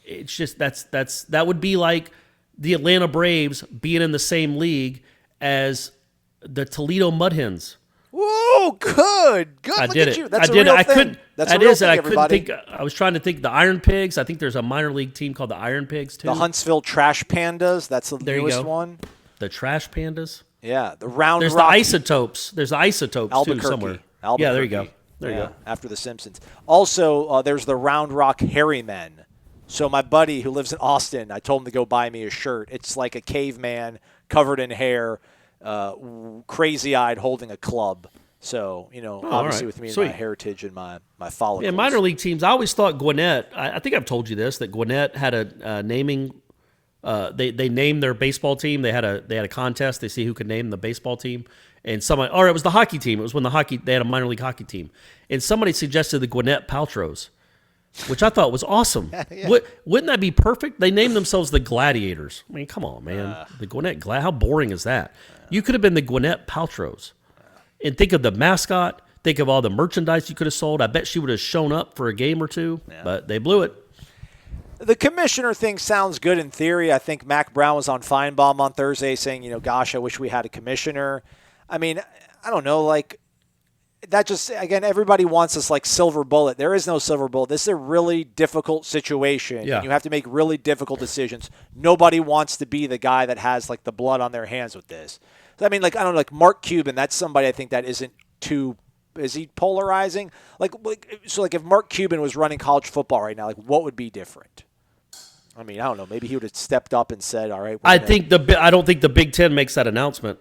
It's just that would be like the Atlanta Braves being in the same league as The Toledo Mud Hens. Whoa, good. I Look did at it. you. That's I a did real it. I thing. couldn't. That's That a real is, thing, I couldn't everybody. think. I was trying to think. The Iron Pigs. I think there's a minor league team called the Iron Pigs too. The Huntsville Trash Pandas. That's the There you newest go. one. The Trash Pandas. Yeah, the Round There's Rock. the Isotopes. There's the Isotopes Albuquerque. too somewhere. Albuquerque. Yeah, there you go. There you Yeah, go. after The Simpsons. Also, there's the Round Rock Hairy Men. So my buddy who lives in Austin, I told him to go buy me a shirt. It's like a caveman covered in hair, crazy-eyed, holding a club. So, obviously all right. with me and Sweet. my heritage and my follicles. Yeah, minor league teams. I always thought Gwinnett. I think I've told you this, that Gwinnett had a naming. They named their baseball team. They had a contest. They see who could name the baseball team, and somebody, or it was the hockey team. It was when they had a minor league hockey team, and somebody suggested the Gwinnett Paltrows, which I thought was awesome. Yeah. Wouldn't that be perfect? They named themselves the Gladiators. I mean, come on, man. The Gwinnett How boring is that? You could have been the Gwinnett Paltrows. And think of the mascot. Think of all the merchandise you could have sold. I bet she would have shown up for a game or two, but they blew it. The commissioner thing sounds good in theory. I think Mac Brown was on Feinbaum on Thursday saying, gosh, I wish we had a commissioner. I mean, I don't know, like, that just, again, everybody wants this, like, silver bullet. There is no silver bullet. This is a really difficult situation. Yeah. And you have to make really difficult decisions. Nobody wants to be the guy that has, like, the blood on their hands with this. I mean, like, I don't know, like Mark Cuban, that's somebody I think that isn't too, is he polarizing? So if Mark Cuban was running college football right now, like, what would be different? I mean, I don't know. Maybe he would have stepped up and said, all right. I don't think the Big Ten makes that announcement.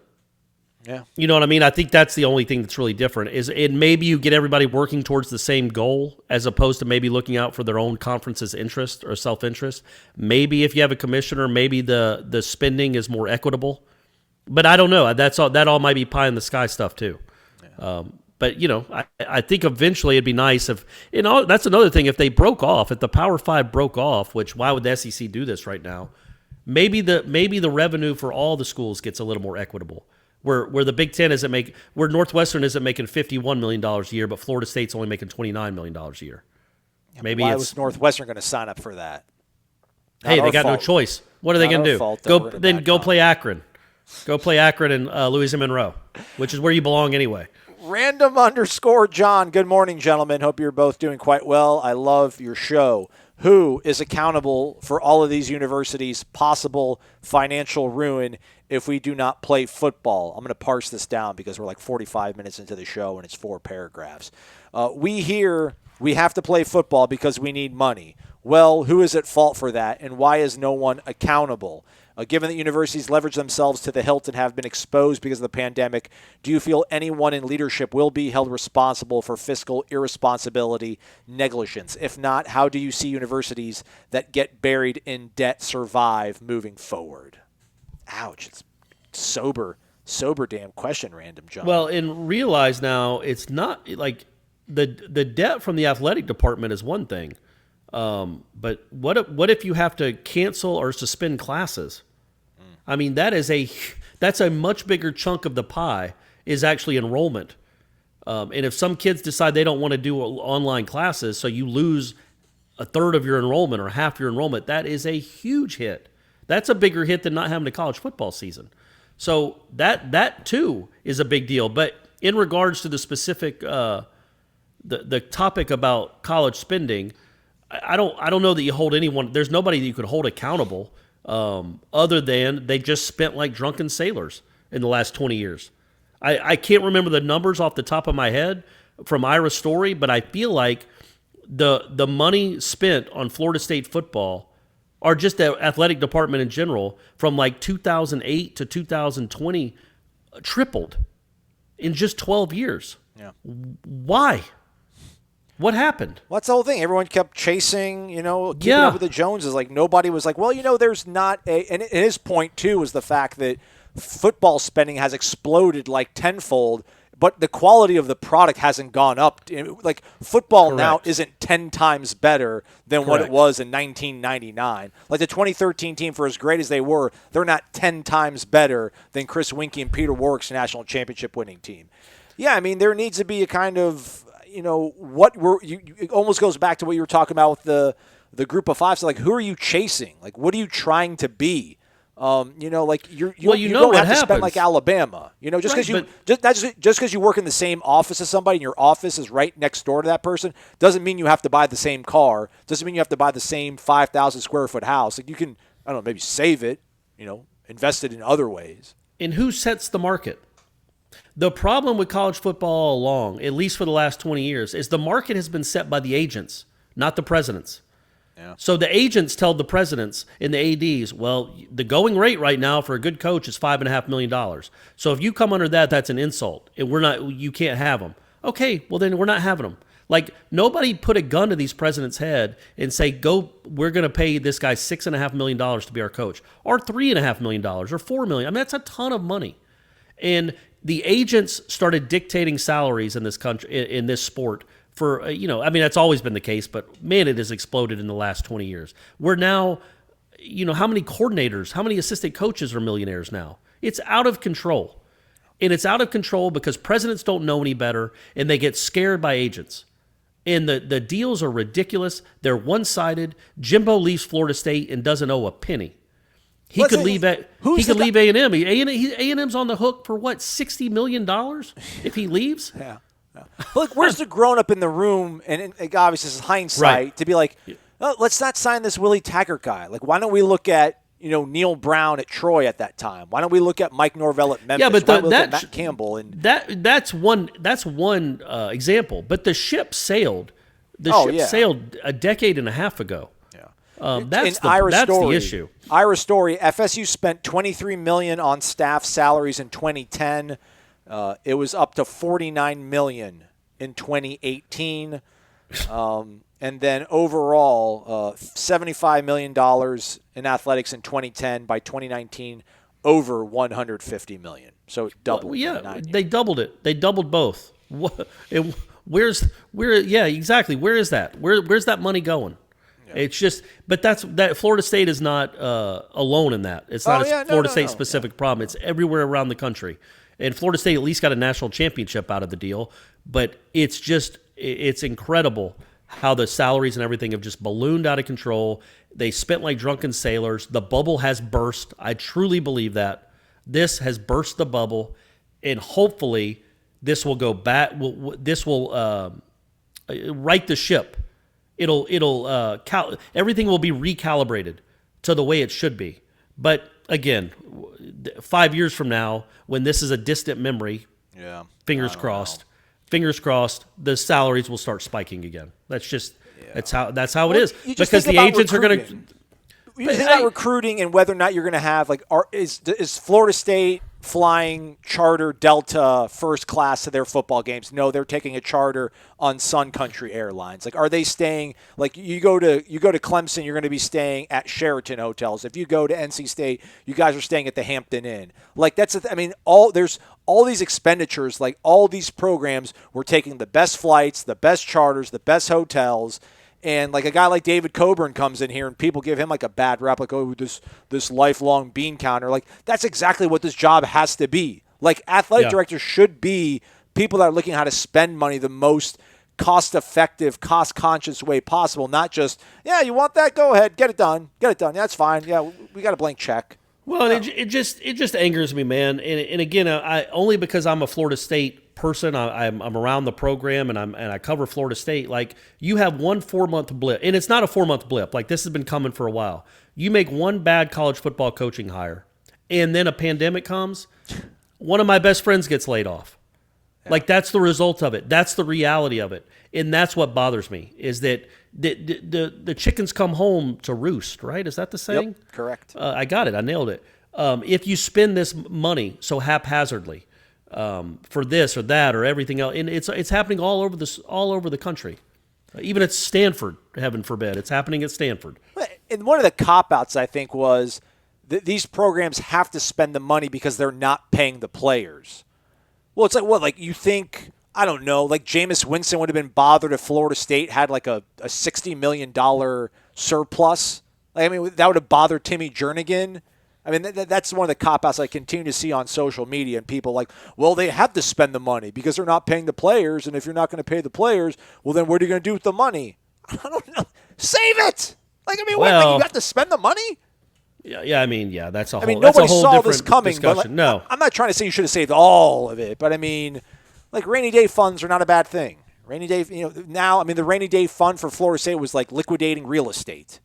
Yeah. You know what I mean? I think that's the only thing that's really different. Is it maybe you get everybody working towards the same goal as opposed to maybe looking out for their own conference's interest or self-interest. Maybe if you have a commissioner, maybe the spending is more equitable. But I don't know. That all might be pie in the sky stuff too. Yeah. But I think eventually it'd be nice if that's another thing. If they broke off, if the Power Five broke off, which why would the SEC do this right now? Maybe the revenue for all the schools gets a little more equitable. Where the Big Ten where Northwestern isn't making $51 million a year, but Florida State's only making $29 million a year. Yeah, maybe why was Northwestern going to sign up for that? Hey, they got no choice. What are they going to do? Go play Akron. Go play Akron and Louisiana Monroe, which is where you belong anyway. Random_John. Good morning, gentlemen. Hope you're both doing quite well. I love your show. Who is accountable for all of these universities' possible financial ruin if we do not play football? I'm going to parse this down because we're like 45 minutes into the show and it's 4 paragraphs. We hear we have to play football because we need money. Well, who is at fault for that, and why is no one accountable? Given that universities leverage themselves to the hilt and have been exposed because of the pandemic, do you feel anyone in leadership will be held responsible for fiscal irresponsibility, negligence? If not, how do you see universities that get buried in debt survive moving forward? Ouch. It's sober damn question, Random John. Well, and realize now it's not like the debt from the athletic department is one thing. But what if you have to cancel or suspend classes? I mean, that's a much bigger chunk of the pie is actually enrollment. And if some kids decide they don't want to do online classes, so you lose a third of your enrollment or half your enrollment, that is a huge hit. That's a bigger hit than not having a college football season. So that too is a big deal. But in regards to the specific the topic about college spending, I don't know that you hold anyone. There's nobody that you could hold accountable other than they just spent like drunken sailors in the last 20 years. I can't remember the numbers off the top of my head from Ira's story, but I feel like the money spent on Florida State football or just the athletic department in general from like 2008 to 2020 tripled in just 12 years. Yeah. Why? What happened? Well, that's the whole thing. Everyone kept chasing, keeping up with the Joneses. Like, nobody was like, well, there's not a – and his point, too, was the fact that football spending has exploded like tenfold, but the quality of the product hasn't gone up. Like, football now isn't 10 times better than what it was in 1999. Like, the 2013 team, for as great as they were, they're not 10 times better than Chris Winkie and Peter Warwick's national championship winning team. Yeah, I mean, there needs to be a kind of – it almost goes back to what you were talking about with the group of five. So, like, who are you chasing? Like, what are you trying to be? Like you Well, don't what have to happens. spend like Alabama. Just because you work in the same office as somebody and your office is right next door to that person doesn't mean you have to buy the same car. Doesn't mean you have to buy the same 5,000 square foot house. Like you can, I don't know, maybe save it. Invest it in other ways. And who sets the market? The problem with college football all along, at least for the last 20 years, is the market has been set by the agents, not the presidents. Yeah. So the agents tell the presidents and the ADs, well, the going rate right now for a good coach is $5.5 million. So if you come under that, that's an insult, and you can't have them. Okay, well then we're not having them. Like nobody put a gun to these presidents' head and say, we're going to pay this guy $6.5 million to be our coach, or $3.5 million, or $4 million. I mean, that's a ton of money. And the agents started dictating salaries in this country, in this sport. That's always been the case, but man, it has exploded in the last 20 years. We're now, how many coordinators, how many assistant coaches are millionaires now? It's out of control. And it's out of control because presidents don't know any better and they get scared by agents. And the deals are ridiculous. They're one-sided. Jimbo leaves Florida State and doesn't owe a penny. He could leave A&M. A&M's on the hook for what, $60 million if he leaves? Yeah. Look, where's the grown-up in the room, and obviously this is hindsight, right, to be like, oh, let's not sign this Willie Taggart guy. Like, why don't we look at, Neil Brown at Troy at that time? Why don't we look at Mike Norvell at Memphis? Yeah, but why don't we look at Matt Campbell? And that's one example. But the ship sailed. Sailed a decade and a half ago. Yeah. That's the issue. Ira Story, FSU spent $23 million on staff salaries in 2010. It was up to $49 million in 2018. And then overall, $75 million in athletics in 2010. By 2019, over $150 million. So it doubled. They doubled it. They doubled both. Exactly. Where is that? Where's that money going? Yeah. It's just, but that Florida State is not alone in that. It's not a Florida State specific problem. It's everywhere around the country. And Florida State at least got a national championship out of the deal. But it's incredible how the salaries and everything have just ballooned out of control. They spent like drunken sailors. The bubble has burst. I truly believe that. This has burst the bubble. And hopefully this will go back. This will right the ship. Everything will be recalibrated to the way it should be. But again, 5 years from now, when this is a distant memory, fingers crossed, the salaries will start spiking again. That's just that's how it is. Because the agents are going to. You think about recruiting and whether or not you're going to have is Florida State flying charter Delta first class to their football games? No, they're taking a charter on Sun Country Airlines. Like, are they staying? Like, you go to Clemson, you're going to be staying at Sheraton hotels. If you go to NC State, you guys are staying at the Hampton Inn. Like, there's all these expenditures. Like, all these programs were taking the best flights, the best charters, the best hotels. And like a guy like David Coburn comes in here and people give him like a bad rap, like, oh, this lifelong bean counter. Like, that's exactly what this job has to be. Like, athletic directors should be people that are looking at how to spend money the most cost-effective, cost-conscious way possible, not just, you want that? Go ahead. Get it done. That's fine. Yeah, we got a blank check. Well, it just angers me, man. And again, I only because I'm a Florida State person, I'm around the program and I cover Florida State. Like, you have 1 4-month blip, and it's not a 4-month blip. Like, this has been coming for a while. You make one bad college football coaching hire, and then a pandemic comes. One of my best friends gets laid off. Yeah. Like, that's the result of it. That's the reality of it, and that's what bothers me. Is that the chickens come home to roost, right? Is that the saying? Yep, correct. I got it. I nailed it. If you spend this money so haphazardly for this or that or everything else, and it's happening all over the country, even at Stanford. Heaven forbid, it's happening at Stanford. And one of the cop-outs, I think, was that these programs have to spend the money because they're not paying the players. Well, it's like what? Like, you think, I don't know, like Jameis Winston would have been bothered if Florida State had like a $60 million surplus. Like, I mean, that would have bothered Timmy Jernigan. I mean, that's one of the cop-outs I continue to see on social media, and people like, well, they have to spend the money because they're not paying the players, and if you're not going to pay the players, well, then what are you going to do with the money? I don't know. Save it! Like, I mean, you have to spend the money? Yeah. I mean, yeah, that's a whole. I mean, that's nobody a whole saw different this coming. discussion. But No, I'm not trying to say you should have saved all of it, but I mean, like rainy day funds are not a bad thing. Rainy day, now, I mean, the rainy day fund for Florida State was like liquidating real estate.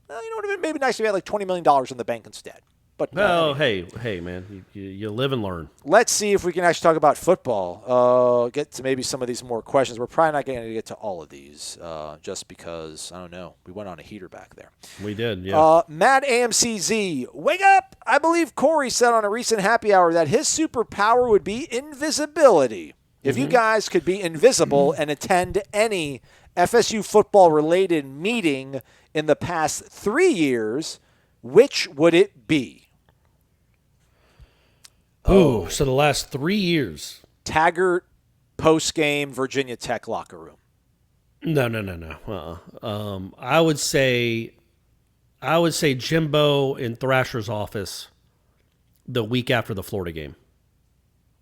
Well, you know what I mean? Maybe nice if you had like $20 million in the bank instead. But well, hey, man, you live and learn. let's see if we can actually talk about football. Get to maybe some of these more questions. We're probably not going to get to all of these just because, I don't know, we went on a heater back there. We did, yeah. Mad AMCZ, wake up! I believe Corey said on a recent happy hour that his superpower would be invisibility. If you guys could be invisible and attend any FSU football-related meeting in the past 3 years, which would it be? Oh, so the last 3 years. Taggart post-game Virginia Tech locker room. No. I would say Jimbo in Thrasher's office the week after the Florida game.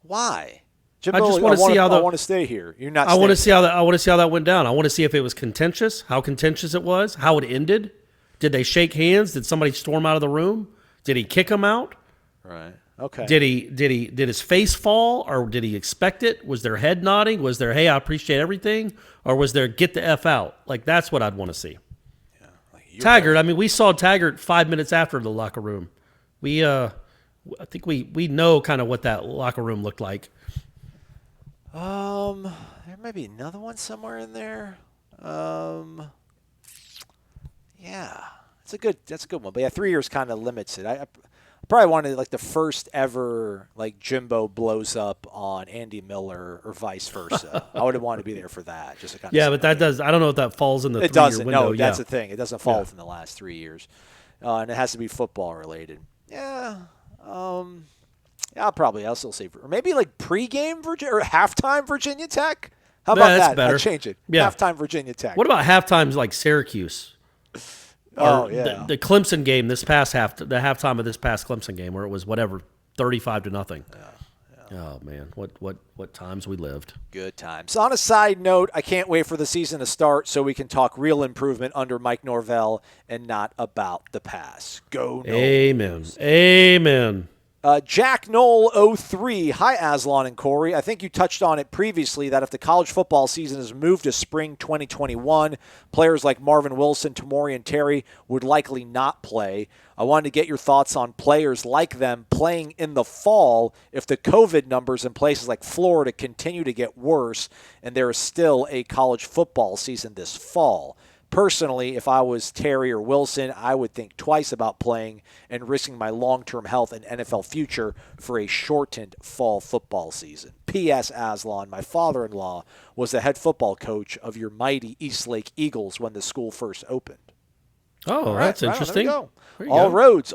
Why? Jimbo, I just want to see how I want to stay here. You're not. I want to see how that. I want to see how that went down. I want to see if it was contentious, how contentious it was, how it ended. Did they shake hands? Did somebody storm out of the room? Did he kick him out? Right. Okay. Did his face fall, or did he expect it? Was there head nodding? Was there, hey, I appreciate everything, or was there get the F out? Like that's what I'd want to see. Yeah, like Taggart. I mean, we saw Taggart 5 minutes after the locker room. I think we know kind of what that locker room looked like. There may be another one somewhere in there. Yeah, that's a good one. But yeah, 3 years kind of limits it. I probably wanted like the first ever like Jimbo blows up on Andy Miller or vice versa. I would have wanted to be there for that. Just to kind of yeah, but that does. I don't know if that falls in the. It 3 year doesn't. window. No, that's the thing. It doesn't fall within the last 3 years, and it has to be football related. Yeah. Yeah, I'll still say, or maybe like pregame Virginia or halftime Virginia Tech. How about that's that? better. I'll change it. Yeah. Halftime Virginia Tech. What about halftimes like Syracuse? Oh yeah, the Clemson game the halftime of this past Clemson game where it was 35-0. Yeah. Oh man, what times we lived. Good times. On a side note, I can't wait for the season to start so we can talk real improvement under Mike Norvell and not about the past. Go Noles. Amen. Jack Knoll 03. Hi, Aslan and Corey. I think you touched on it previously that if the college football season is moved to spring 2021, players like Marvin Wilson, Tamori, and Terry would likely not play. I wanted to get your thoughts on players like them playing in the fall if the COVID numbers in places like Florida continue to get worse and there is still a college football season this fall. Personally, if I was Terry or Wilson, I would think twice about playing and risking my long-term health and NFL future for a shortened fall football season. P.S. Aslan, my father-in-law was the head football coach of your mighty Eastlake Eagles when the school first opened. Oh, that's interesting. There you go.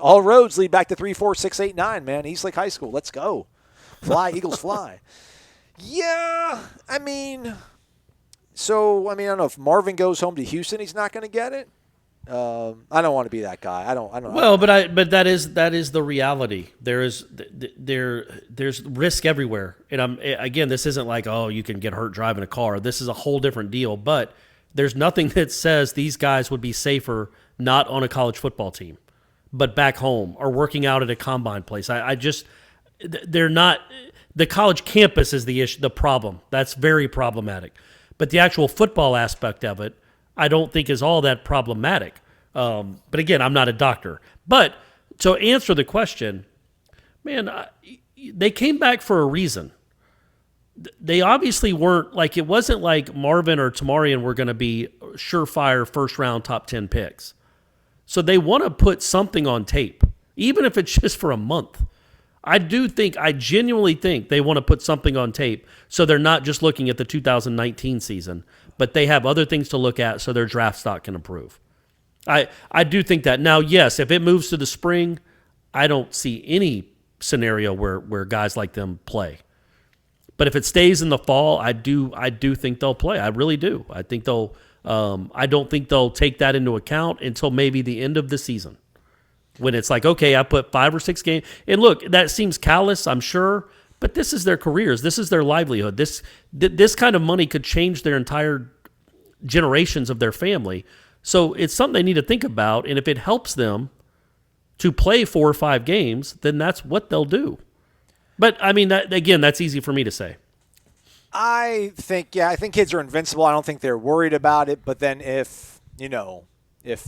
All roads lead back to 3, 4, 6, 8, 9, man. Eastlake High School. Let's go. Fly, Eagles, fly. Yeah, I mean... So, I don't know if Marvin goes home to Houston, he's not going to get it. I don't want to be that guy. I don't. Well, but that is the reality. There's risk everywhere, and again, this isn't like you can get hurt driving a car. This is a whole different deal. But there's nothing that says these guys would be safer not on a college football team, but back home or working out at a combine place. They're not. The college campus is the issue, the problem. That's very problematic. But the actual football aspect of it, I don't think is all that problematic. But again, I'm not a doctor. But to answer the question, man, they came back for a reason. They obviously weren't like, it wasn't like Marvin or Tamarian were going to be surefire first round top 10 picks. So they want to put something on tape, even if it's just for a month. I genuinely think they want to put something on tape so they're not just looking at the 2019 season, but they have other things to look at so their draft stock can improve. I do think that. Now, yes, if it moves to the spring, I don't see any scenario where guys like them play. But if it stays in the fall, I do think they'll play. I really do. I think they'll. I don't think they'll take that into account until maybe the end of the season. When it's like, okay, I put 5 or 6 games. And look, that seems callous, I'm sure, but this is their careers. This is their livelihood. This kind of money could change their entire generations of their family. So it's something they need to think about. And if it helps them, to play 4 or 5 games, then that's what they'll do. But, I mean, that's easy for me to say. I think kids are invincible. I don't think they're worried about it. But then if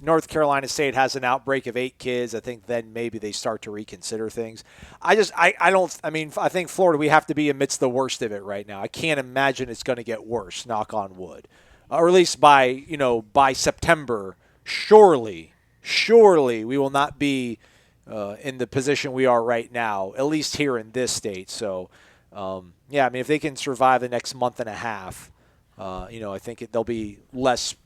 North Carolina State has an outbreak of 8 kids, I think then maybe they start to reconsider things. I think Florida, we have to be amidst the worst of it right now. I can't imagine it's going to get worse, knock on wood. Or at least by September, surely we will not be in the position we are right now, at least here in this state. So, if they can survive the next month and a half, I think they'll be less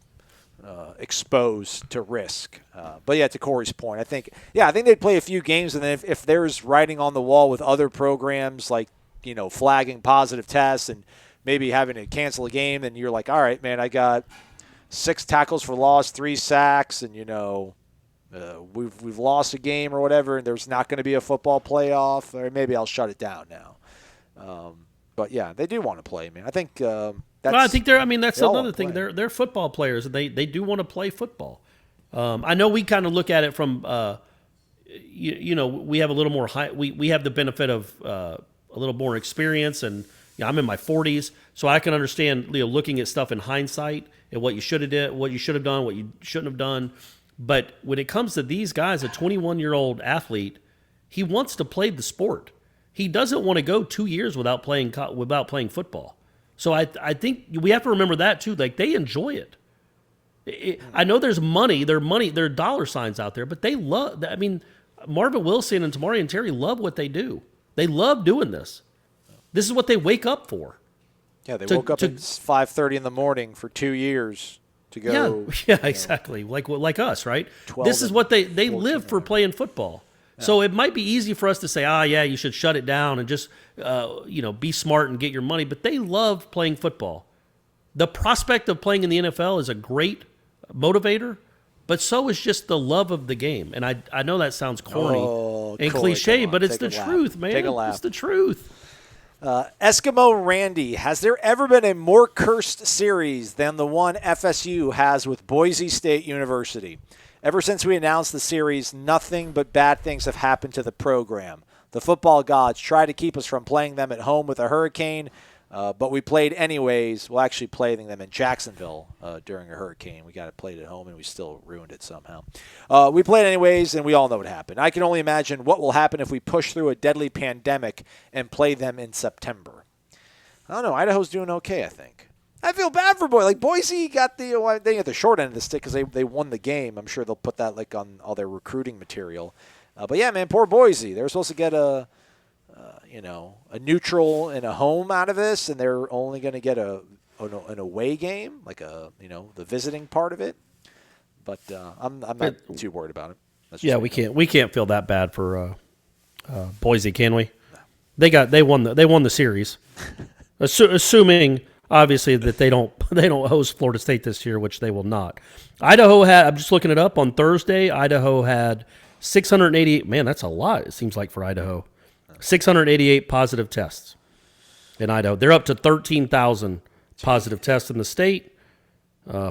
exposed to risk. But to Corey's point, I think they'd play a few games, and then if there's writing on the wall with other programs like, flagging positive tests and maybe having to cancel a game, then you're like, all right, man, I got 6 tackles for loss, 3 sacks, and we've lost a game or whatever, and there's not going to be a football playoff, or maybe I'll shut it down now. But they do want to play, man. I think that's another thing. They're football players. They do want to play football. I know we kind of look at it from we have a little more high. We have the benefit of a little more experience, and I'm in my 40s, so I can understand looking at stuff in hindsight and what you should have did, what you should have done, what you shouldn't have done. But when it comes to these guys, a 21-year-old athlete, he wants to play the sport. He doesn't want to go 2 years without playing football. So I think we have to remember that too. Like, they enjoy it. I know there's money, there are dollar signs out there, but they love. I mean, Marvin Wilson and Tamari and Terry love what they do. They love doing this. This is what they wake up for. Yeah, they woke up at 5:30 in the morning for 2 years to go. Yeah, exactly. Like us, right? This is what they live for, playing football. Yeah. So it might be easy for us to say, you should shut it down and just, be smart and get your money. But they love playing football. The prospect of playing in the NFL is a great motivator, but so is just the love of the game. And I know that sounds corny and cliche, but it's the truth, man. Take a laugh. It's the truth. Eskimo Randy, has there ever been a more cursed series than the one FSU has with Boise State University? Ever since we announced the series, nothing but bad things have happened to the program. The football gods try to keep us from playing them at home with a hurricane, but we played anyways. We'll actually playing them in Jacksonville during a hurricane. We got it played at home, and we still ruined it somehow. We played anyways, and we all know what happened. I can only imagine what will happen if we push through a deadly pandemic and play them in September. I don't know. Idaho's doing okay, I think. I feel bad for Boise. Like, Boise got they got the short end of the stick because they won the game. I'm sure they'll put that on all their recruiting material. But yeah, man, poor Boise. They're supposed to get a neutral and a home out of this, and they're only going to get an away game, like the visiting part of it. But I'm not too worried about it. We can't feel that bad for Boise, can we? No. They won the series, assuming. Obviously, that they don't host Florida State this year, which they will not. Idaho had, I'm just looking it up, on Thursday, Idaho had 688, man, that's a lot, it seems like, for Idaho. 688 positive tests in Idaho. They're up to 13,000 positive tests in the state.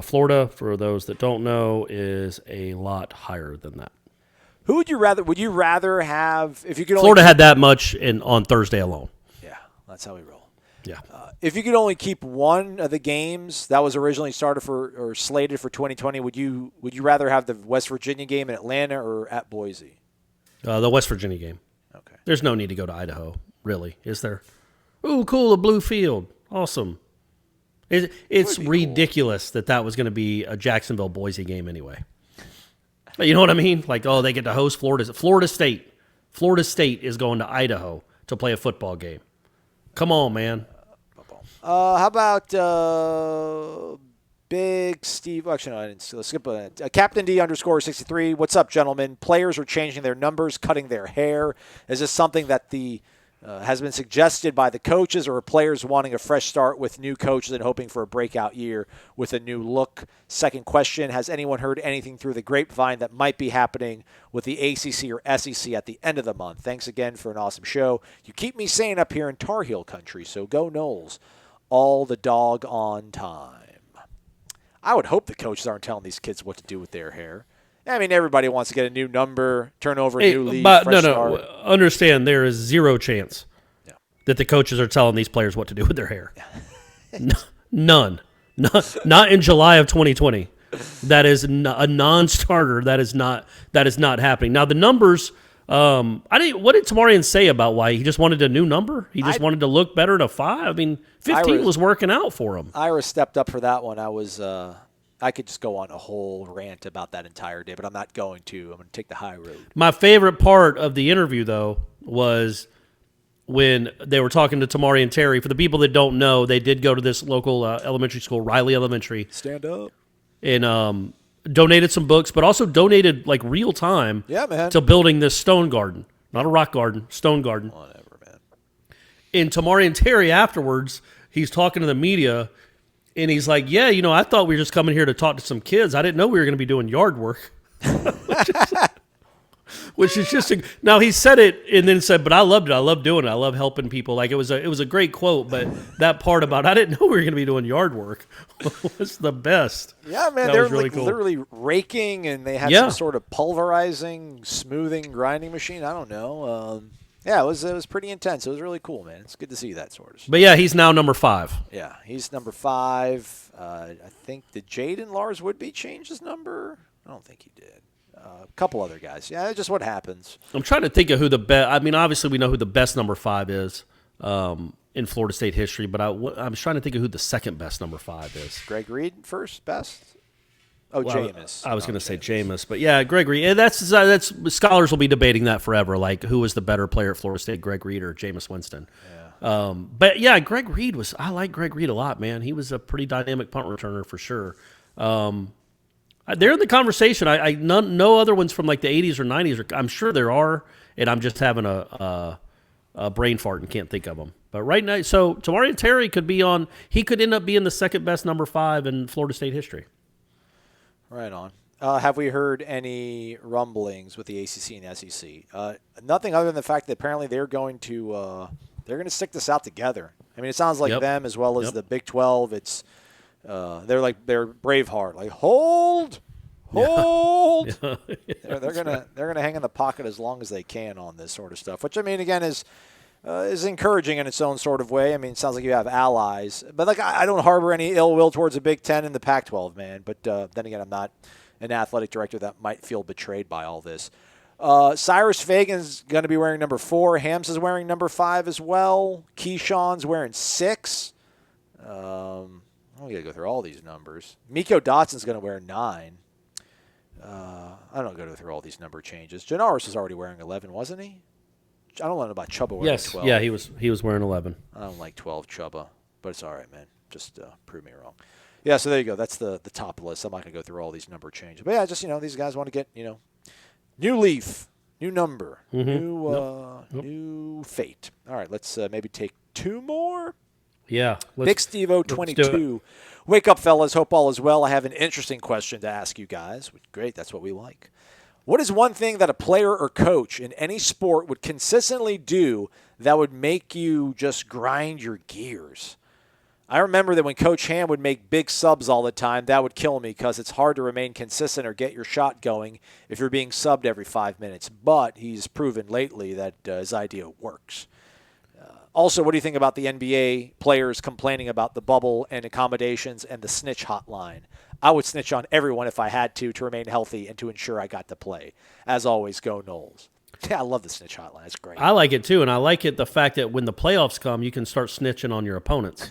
Florida, for those that don't know, is a lot higher than that. Who would you rather? Would you rather have, if you could? Florida had that much on Thursday alone. Yeah, that's how we roll. Yeah. If you could only keep one of the games that was originally slated for 2020, would you rather have the West Virginia game in Atlanta or at Boise? The West Virginia game. Okay. There's no need to go to Idaho, really, is there? Ooh, cool, a blue field. Awesome. It's ridiculous cool that was going to be a Jacksonville-Boise game anyway. You know what I mean? Like, they get to host Florida State. Florida State is going to Idaho to play a football game. Come on, man. How about Big Steve? Actually, no, I didn't. Let's skip Captain D _63. What's up, gentlemen? Players are changing their numbers, cutting their hair. Is this something that has been suggested by the coaches, or are players wanting a fresh start with new coaches and hoping for a breakout year with a new look? Second question, has anyone heard anything through the grapevine that might be happening with the ACC or SEC at the end of the month? Thanks again for an awesome show. You keep me sane up here in Tar Heel country, so go Noles. All the dog on time. I would hope the coaches aren't telling these kids what to do with their hair. I mean, everybody wants to get a new number, turn over a Hey, new leaf, but fresh no. start. Understand there is zero chance that the coaches are telling these players what to do with their hair. None. Not in July of 2020. That is a non-starter. That is not happening. Now the numbers. What did Tamarian say about why he just wanted a new number? He just wanted to look better at a 5. I mean, 15 was working out for him. Ira stepped up for that one. I could just go on a whole rant about that entire day, but I'm not going to. I'm going to take the high road. My favorite part of the interview, though, was when they were talking to Tamari and Terry. For the people that don't know, they did go to this local elementary school, Riley Elementary. Stand up. And donated some books, but also donated like real time to building this stone garden. Not a rock garden, stone garden. Whatever, man. And Tamari and Terry afterwards, he's talking to the media, and he's like, yeah, I thought we were just coming here to talk to some kids. I didn't know we were going to be doing yard work. Which is just now he said it and then said, but I loved it. I love doing it. I love helping people. Like it was a great quote, but that part about I didn't know we were going to be doing yard work was the best. Yeah, man, they're really cool. Literally raking, and they had some sort of pulverizing, smoothing, grinding machine. I don't know. It was pretty intense. It was really cool, man. It's good to see that sort of stuff. But yeah, he's now number 5. Yeah, he's number 5. I think did Jaden Lars Woodby change his number? I don't think he did. A couple other guys. Yeah, just what happens. I'm trying to think of who the best. I mean, obviously we know who the best number 5 is in Florida State history, but I'm trying to think of who the second best number 5 is. Greg Reed first best. Oh, Jameis. I was going to say Jameis, but yeah, Greg Reed. And that's scholars will be debating that forever. Like, who was the better player at Florida State, Greg Reed or Jameis Winston? Yeah. But yeah, Greg Reed I like Greg Reed a lot, man. He was a pretty dynamic punt returner for sure. They're in the conversation. No other ones from like the 80s or 90s. I'm sure there are, and I'm just having a brain fart and can't think of them. But right now, so Tamari and Terry could be on. He could end up being the second best number 5 in Florida State history. Right on. Have we heard any rumblings with the ACC and SEC? Nothing other than the fact that apparently they're going to stick this out together. I mean, it sounds like them as well as the Big 12. It's they're Braveheart, like hold. Yeah. They're gonna hang in the pocket as long as they can on this sort of stuff, which I mean again is encouraging in its own sort of way. I mean, it sounds like you have allies, but like I don't harbor any ill will towards the Big 10 and the Pac-12, man. But then again, I'm not an athletic director that might feel betrayed by all this. Cyrus Fagan's going to be wearing number 4. Hams is wearing number 5 as well. Keyshawn's wearing 6. We got to go through all these numbers. Miko Dotson's going to wear 9. I don't go through all these number changes. Janoris was already wearing 11, wasn't he? I don't know about Chubba wearing 12. Yeah, he was wearing 11. I don't like 12 Chubba, but it's all right, man. Just prove me wrong. Yeah, so there you go. That's the top list. I'm not going to go through all these number changes. But yeah, just, these guys want to get, new leaf, new number, new fate. All right, let's maybe take 2 more. Yeah. Big Steve-O 22. Wake up, fellas. Hope all is well. I have an interesting question to ask you guys. Great, that's what we like. What is one thing that a player or coach in any sport would consistently do that would make you just grind your gears? I remember that when Coach Ham would make big subs all the time, that would kill me because it's hard to remain consistent or get your shot going if you're being subbed every 5 minutes. But he's proven lately that his idea works. Also, what do you think about the NBA players complaining about the bubble and accommodations and the snitch hotline? I would snitch on everyone if I had to remain healthy and to ensure I got to play. As always, go Noles. Yeah, I love the snitch hotline. It's great. I like it too, and I like it the fact that when the playoffs come, you can start snitching on your opponents.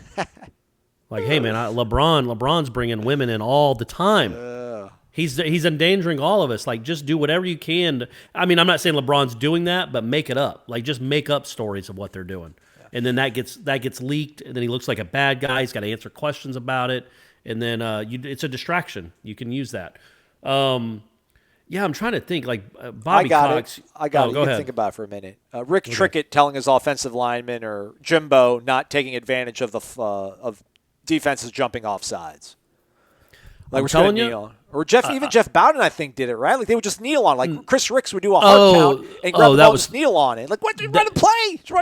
Like, hey, man, LeBron's bringing women in all the time. He's endangering all of us. Like, just do whatever you can. I mean, I'm not saying LeBron's doing that, but make it up. Like, just make up stories of what they're doing. Yeah. And then that gets leaked, and then he looks like a bad guy. He's got to answer questions about it. And then it's a distraction. You can use that. Yeah, I'm trying to think. Like Bobby Cox. I got it. Go you can ahead. think about it for a minute. Rick Trickett telling his offensive lineman or Jimbo not taking advantage of of defenses jumping off sides. Like I'm telling you. Or Jeff Bowden, I think, did it, right? Like they would just kneel on. Like Chris Ricks would do a hard count and grab the ball and kneel on it. Like, what? Run a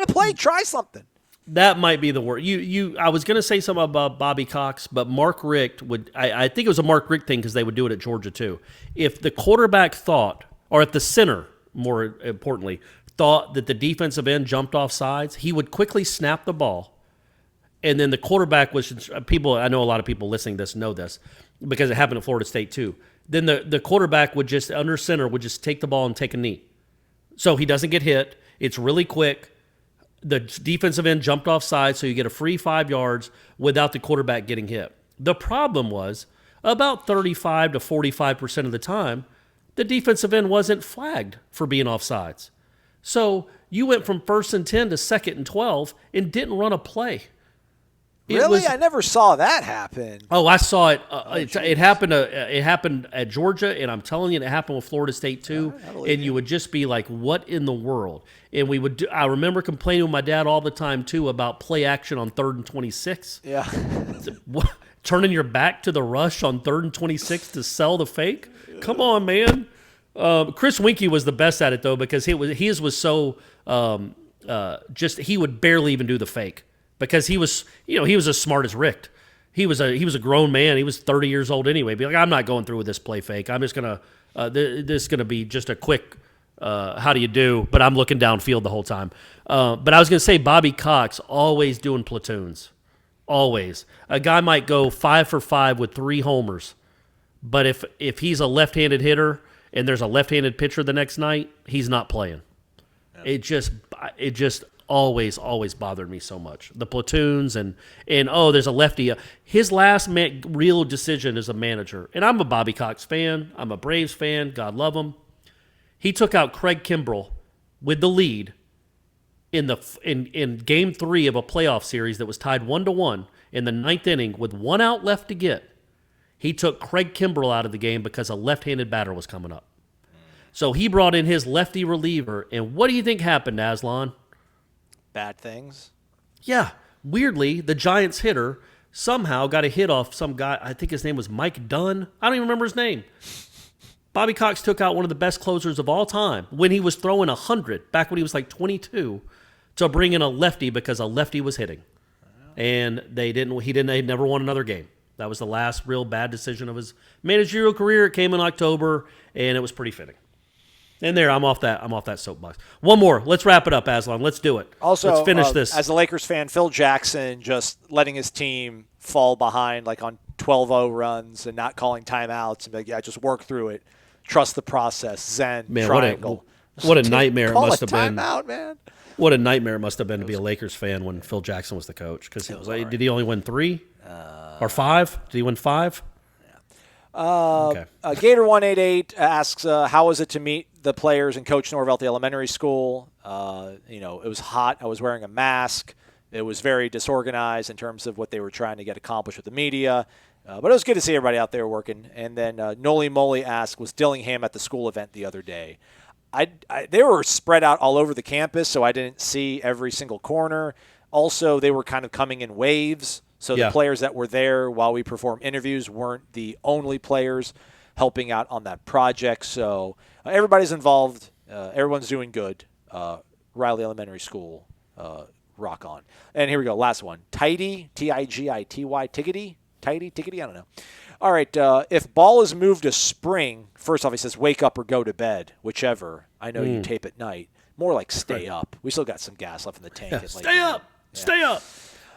play. Try something. That might be the word. I was going to say something about Bobby Cox, but Mark Richt would. I think it was a Mark Richt thing because they would do it at Georgia too. If the quarterback thought, or if the center, more importantly, thought that the defensive end jumped off sides, he would quickly snap the ball, and then the quarterback was people. I know a lot of people listening to this know this because it happened at Florida State too. Then the quarterback would just under center would just take the ball and take a knee, so he doesn't get hit. It's really quick. The defensive end jumped off side, so you get a free 5 yards without the quarterback getting hit. The problem was about 35 to 45% of the time, the defensive end wasn't flagged for being offsides. So you went from 1st and 10 to 2nd and 12 and didn't run a play. Really? I never saw that happen. Oh, I saw it. It happened. It happened at Georgia, and I'm telling you, it happened with Florida State too. And you would just be like, "What in the world?" And we would. I remember complaining with my dad all the time too about play action on 3rd and 26. Yeah. Turning your back to the rush on 3rd and 26 to sell the fake. Come on, man. Chris Winkie was the best at it though because his was so just he would barely even do the fake. Because he was as smart as Richt. He was a grown man. He was 30 years old anyway. Be like, I'm not going through with this play fake. I'm just gonna this is gonna be just a quick how do you do? But I'm looking downfield the whole time. But I was gonna say Bobby Cox always doing platoons, always. A guy might go 5 for 5 with 3 homers, but if he's a left-handed hitter and there's a left-handed pitcher the next night, he's not playing. Yeah. It just always bothered me so much. The platoons and there's a lefty. His last real decision as a manager, and I'm a Bobby Cox fan. I'm a Braves fan. God love him. He took out Craig Kimbrell with the lead in Game 3 of a playoff series that was tied 1-1 in the 9th inning with 1 out left to get. He took Craig Kimbrell out of the game because a left-handed batter was coming up. So he brought in his lefty reliever, and what do you think happened, Aslan? Bad things. Yeah. Weirdly, the Giants hitter somehow got a hit off some guy. I think his name was Mike Dunn. I don't even remember his name. Bobby Cox took out one of the best closers of all time when he was throwing 100, back when he was like 22, to bring in a lefty because a lefty was hitting. And they never won another game. That was the last real bad decision of his managerial career. It came in October, and it was pretty fitting. And there, I'm off that soapbox. One more. Let's wrap it up, Aslan. Let's do it. Also, let's finish this. As a Lakers fan, Phil Jackson just letting his team fall behind like on 12-0 runs and not calling timeouts and be like, yeah, just work through it. Trust the process. Zen, man, triangle. What a nightmare it must have been. Timeout, man. What a nightmare it must have been to be a Lakers fan when Phil Jackson was the coach. Because did he only win 3 or 5? Did he win 5? Okay. Gator188 asks, how was it to meet the players and Coach Norvell at the elementary school? It was hot. I was wearing a mask. It was very disorganized in terms of what they were trying to get accomplished with the media. But it was good to see everybody out there working. And then Noli Moly asked, was Dillingham at the school event the other day? They were spread out all over the campus, so I didn't see every single corner. Also, they were kind of coming in waves. So the players that were there while we performed interviews weren't the only players helping out on that project. So everybody's involved. Everyone's doing good. Riley Elementary School, rock on. And here we go, last one. Tighty, T-I-G-I-T-Y, Tiggity, I don't know. All right, if ball is moved to spring, first off he says wake up or go to bed, whichever. I know you tape at night. More like stay up. We still got some gas left in the tank. Stay up. Yeah. Stay up.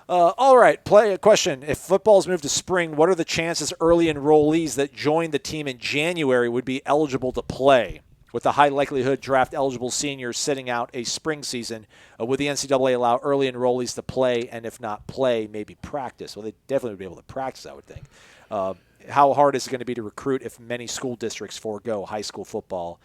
All right, play a question. If football is moved to spring, what are the chances early enrollees that joined the team in January would be eligible to play? With the high likelihood draft-eligible seniors sitting out a spring season, would the NCAA allow early enrollees to play, and if not play, maybe practice? Well, they definitely would be able to practice, I would think. How hard is it going to be to recruit if many school districts forego high school football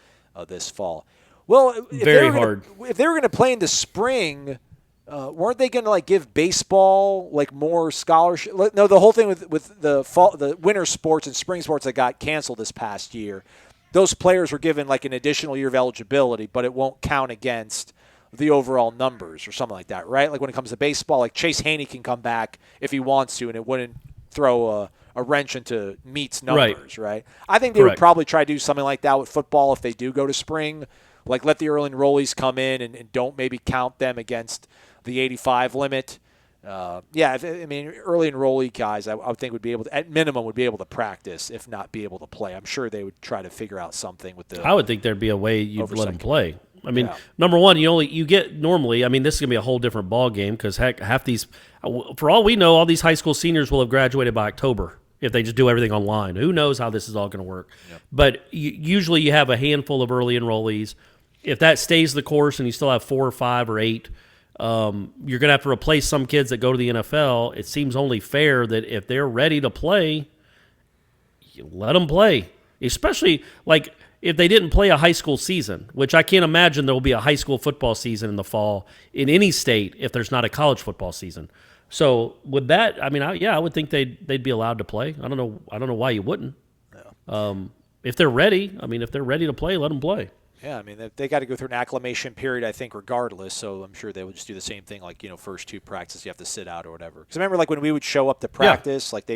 this fall? Well, very hard. If they were going to play in the spring, weren't they going to give baseball more scholarship? No, the whole thing with the winter sports and spring sports that got canceled this past year, those players were given an additional year of eligibility, but it won't count against the overall numbers or something like that, right? When it comes to baseball, Chase Haney can come back if he wants to, and it wouldn't throw a wrench into Meat's numbers, right? I think they would probably try to do something like that with football if they do go to spring. Let the early enrollees come in and don't maybe count them against the 85 limit. Early enrollee guys, I would think would be able to, at minimum, would be able to practice, if not be able to play. I'm sure they would try to figure out something with the. I would think there'd be a way you'd let them play. I mean, Yeah. number one, you get normally. I mean, this is gonna be a whole different ball game because heck, half these, for all we know, all these high school seniors will have graduated by October if they just do everything online. Who knows how this is all going to work? Yep. But usually you have a handful of early enrollees. If that stays the course and you still have 4 or 5 or 8. You're going to have to replace some kids that go to the NFL. It seems only fair that if they're ready to play, you let them play. Especially like if they didn't play a high school season, which I can't imagine there will be a high school football season in the fall in any state if there's not a college football season. So with that, I mean, I would think they'd be allowed to play. I don't know why you wouldn't. Yeah. If they're ready to play, let them play. Yeah, I mean, they got to go through an acclimation period, I think, regardless. So I'm sure they would just do the same thing, like, first 2 practices you have to sit out or whatever. Because remember, like, when we would show up to practice, like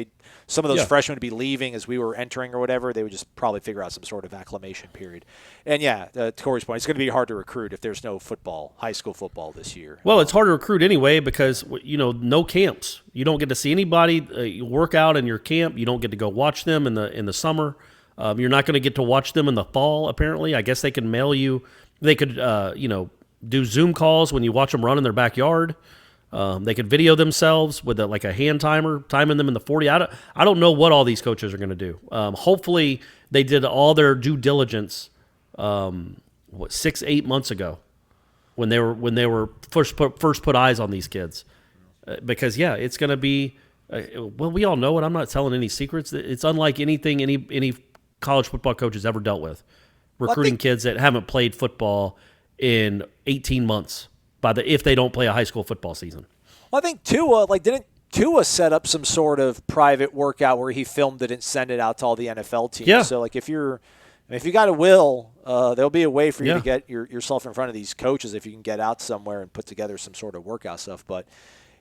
some of those freshmen would be leaving as we were entering or whatever. They would just probably figure out some sort of acclimation period. And, to Corey's point, it's going to be hard to recruit if there's no high school football this year. Well, it's hard to recruit anyway because, no camps. You don't get to see anybody work out in your camp. You don't get to go watch them in the summer. You're not going to get to watch them in the fall, apparently. I guess they can mail you. They could, do Zoom calls when you watch them run in their backyard. They could video themselves with a hand timer, timing them in the 40. I don't know what all these coaches are going to do. Hopefully they did all their due diligence 6-8 months ago when they were first put eyes on these kids. Because, it's going to be we all know it. I'm not telling any secrets. It's unlike anything any college football coach has ever dealt with, recruiting kids that haven't played football in 18 months if they don't play a high school football season. Well, I think Tua, didn't Tua set up some sort of private workout where he filmed it and sent it out to all the NFL teams? Yeah. So, if you got a will, there'll be a way for you to get yourself in front of these coaches if you can get out somewhere and put together some sort of workout stuff. But,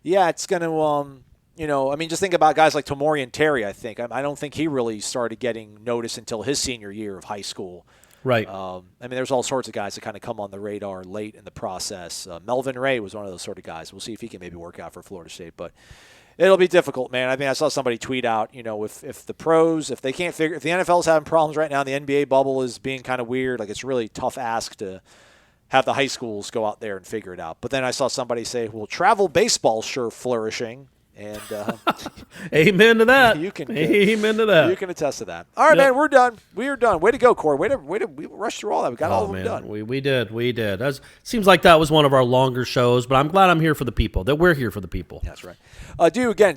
it's going to just think about guys like Tomorian Terry, I think. I don't think he really started getting notice until his senior year of high school. Right. There's all sorts of guys that kind of come on the radar late in the process. Melvin Ray was one of those sort of guys. We'll see if he can maybe work out for Florida State. But it'll be difficult, man. I saw somebody tweet out, if the pros, if the NFL's having problems right now, the NBA bubble is being kind of weird. It's really tough ask to have the high schools go out there and figure it out. But then I saw somebody say, well, travel baseball's sure flourishing. And amen to that. Amen to that. You can attest to that. All right, man, we're done. We are done. Way to go, Corey. Way to we rushed through all that. We got all of them done. We did. Seems like that was one of our longer shows, but I'm glad I'm here for the people. That we're here for the people. That's right.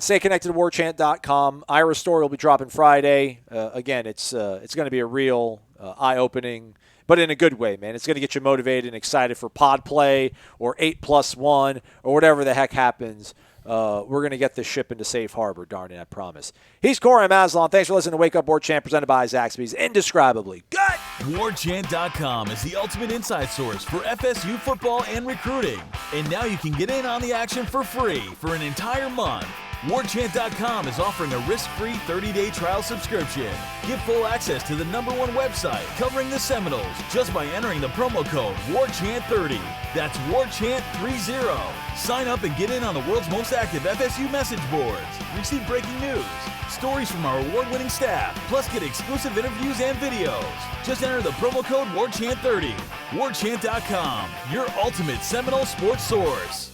Stay connected to warchant.com. Ira's story will be dropping Friday. Again, it's going to be a real eye-opening, but in a good way, man. It's going to get you motivated and excited for pod play or 8+1 or whatever the heck happens. We're going to get this ship into safe harbor, darn it, I promise. He's Corey Maslon. Thanks for listening to Wake Up Warchant, presented by Zaxby's. Indescribably good. Warchant.com is the ultimate inside source for FSU football and recruiting. And now you can get in on the action for free for an entire month. Warchant.com is offering a risk-free 30-day trial subscription. Get full access to the #1 website covering the Seminoles just by entering the promo code WARCHANT30. That's WARCHANT30. Sign up and get in on the world's most active FSU message boards. Receive breaking news, stories from our award-winning staff, plus get exclusive interviews and videos. Just enter the promo code WARCHANT30. Warchant.com, your ultimate Seminole sports source.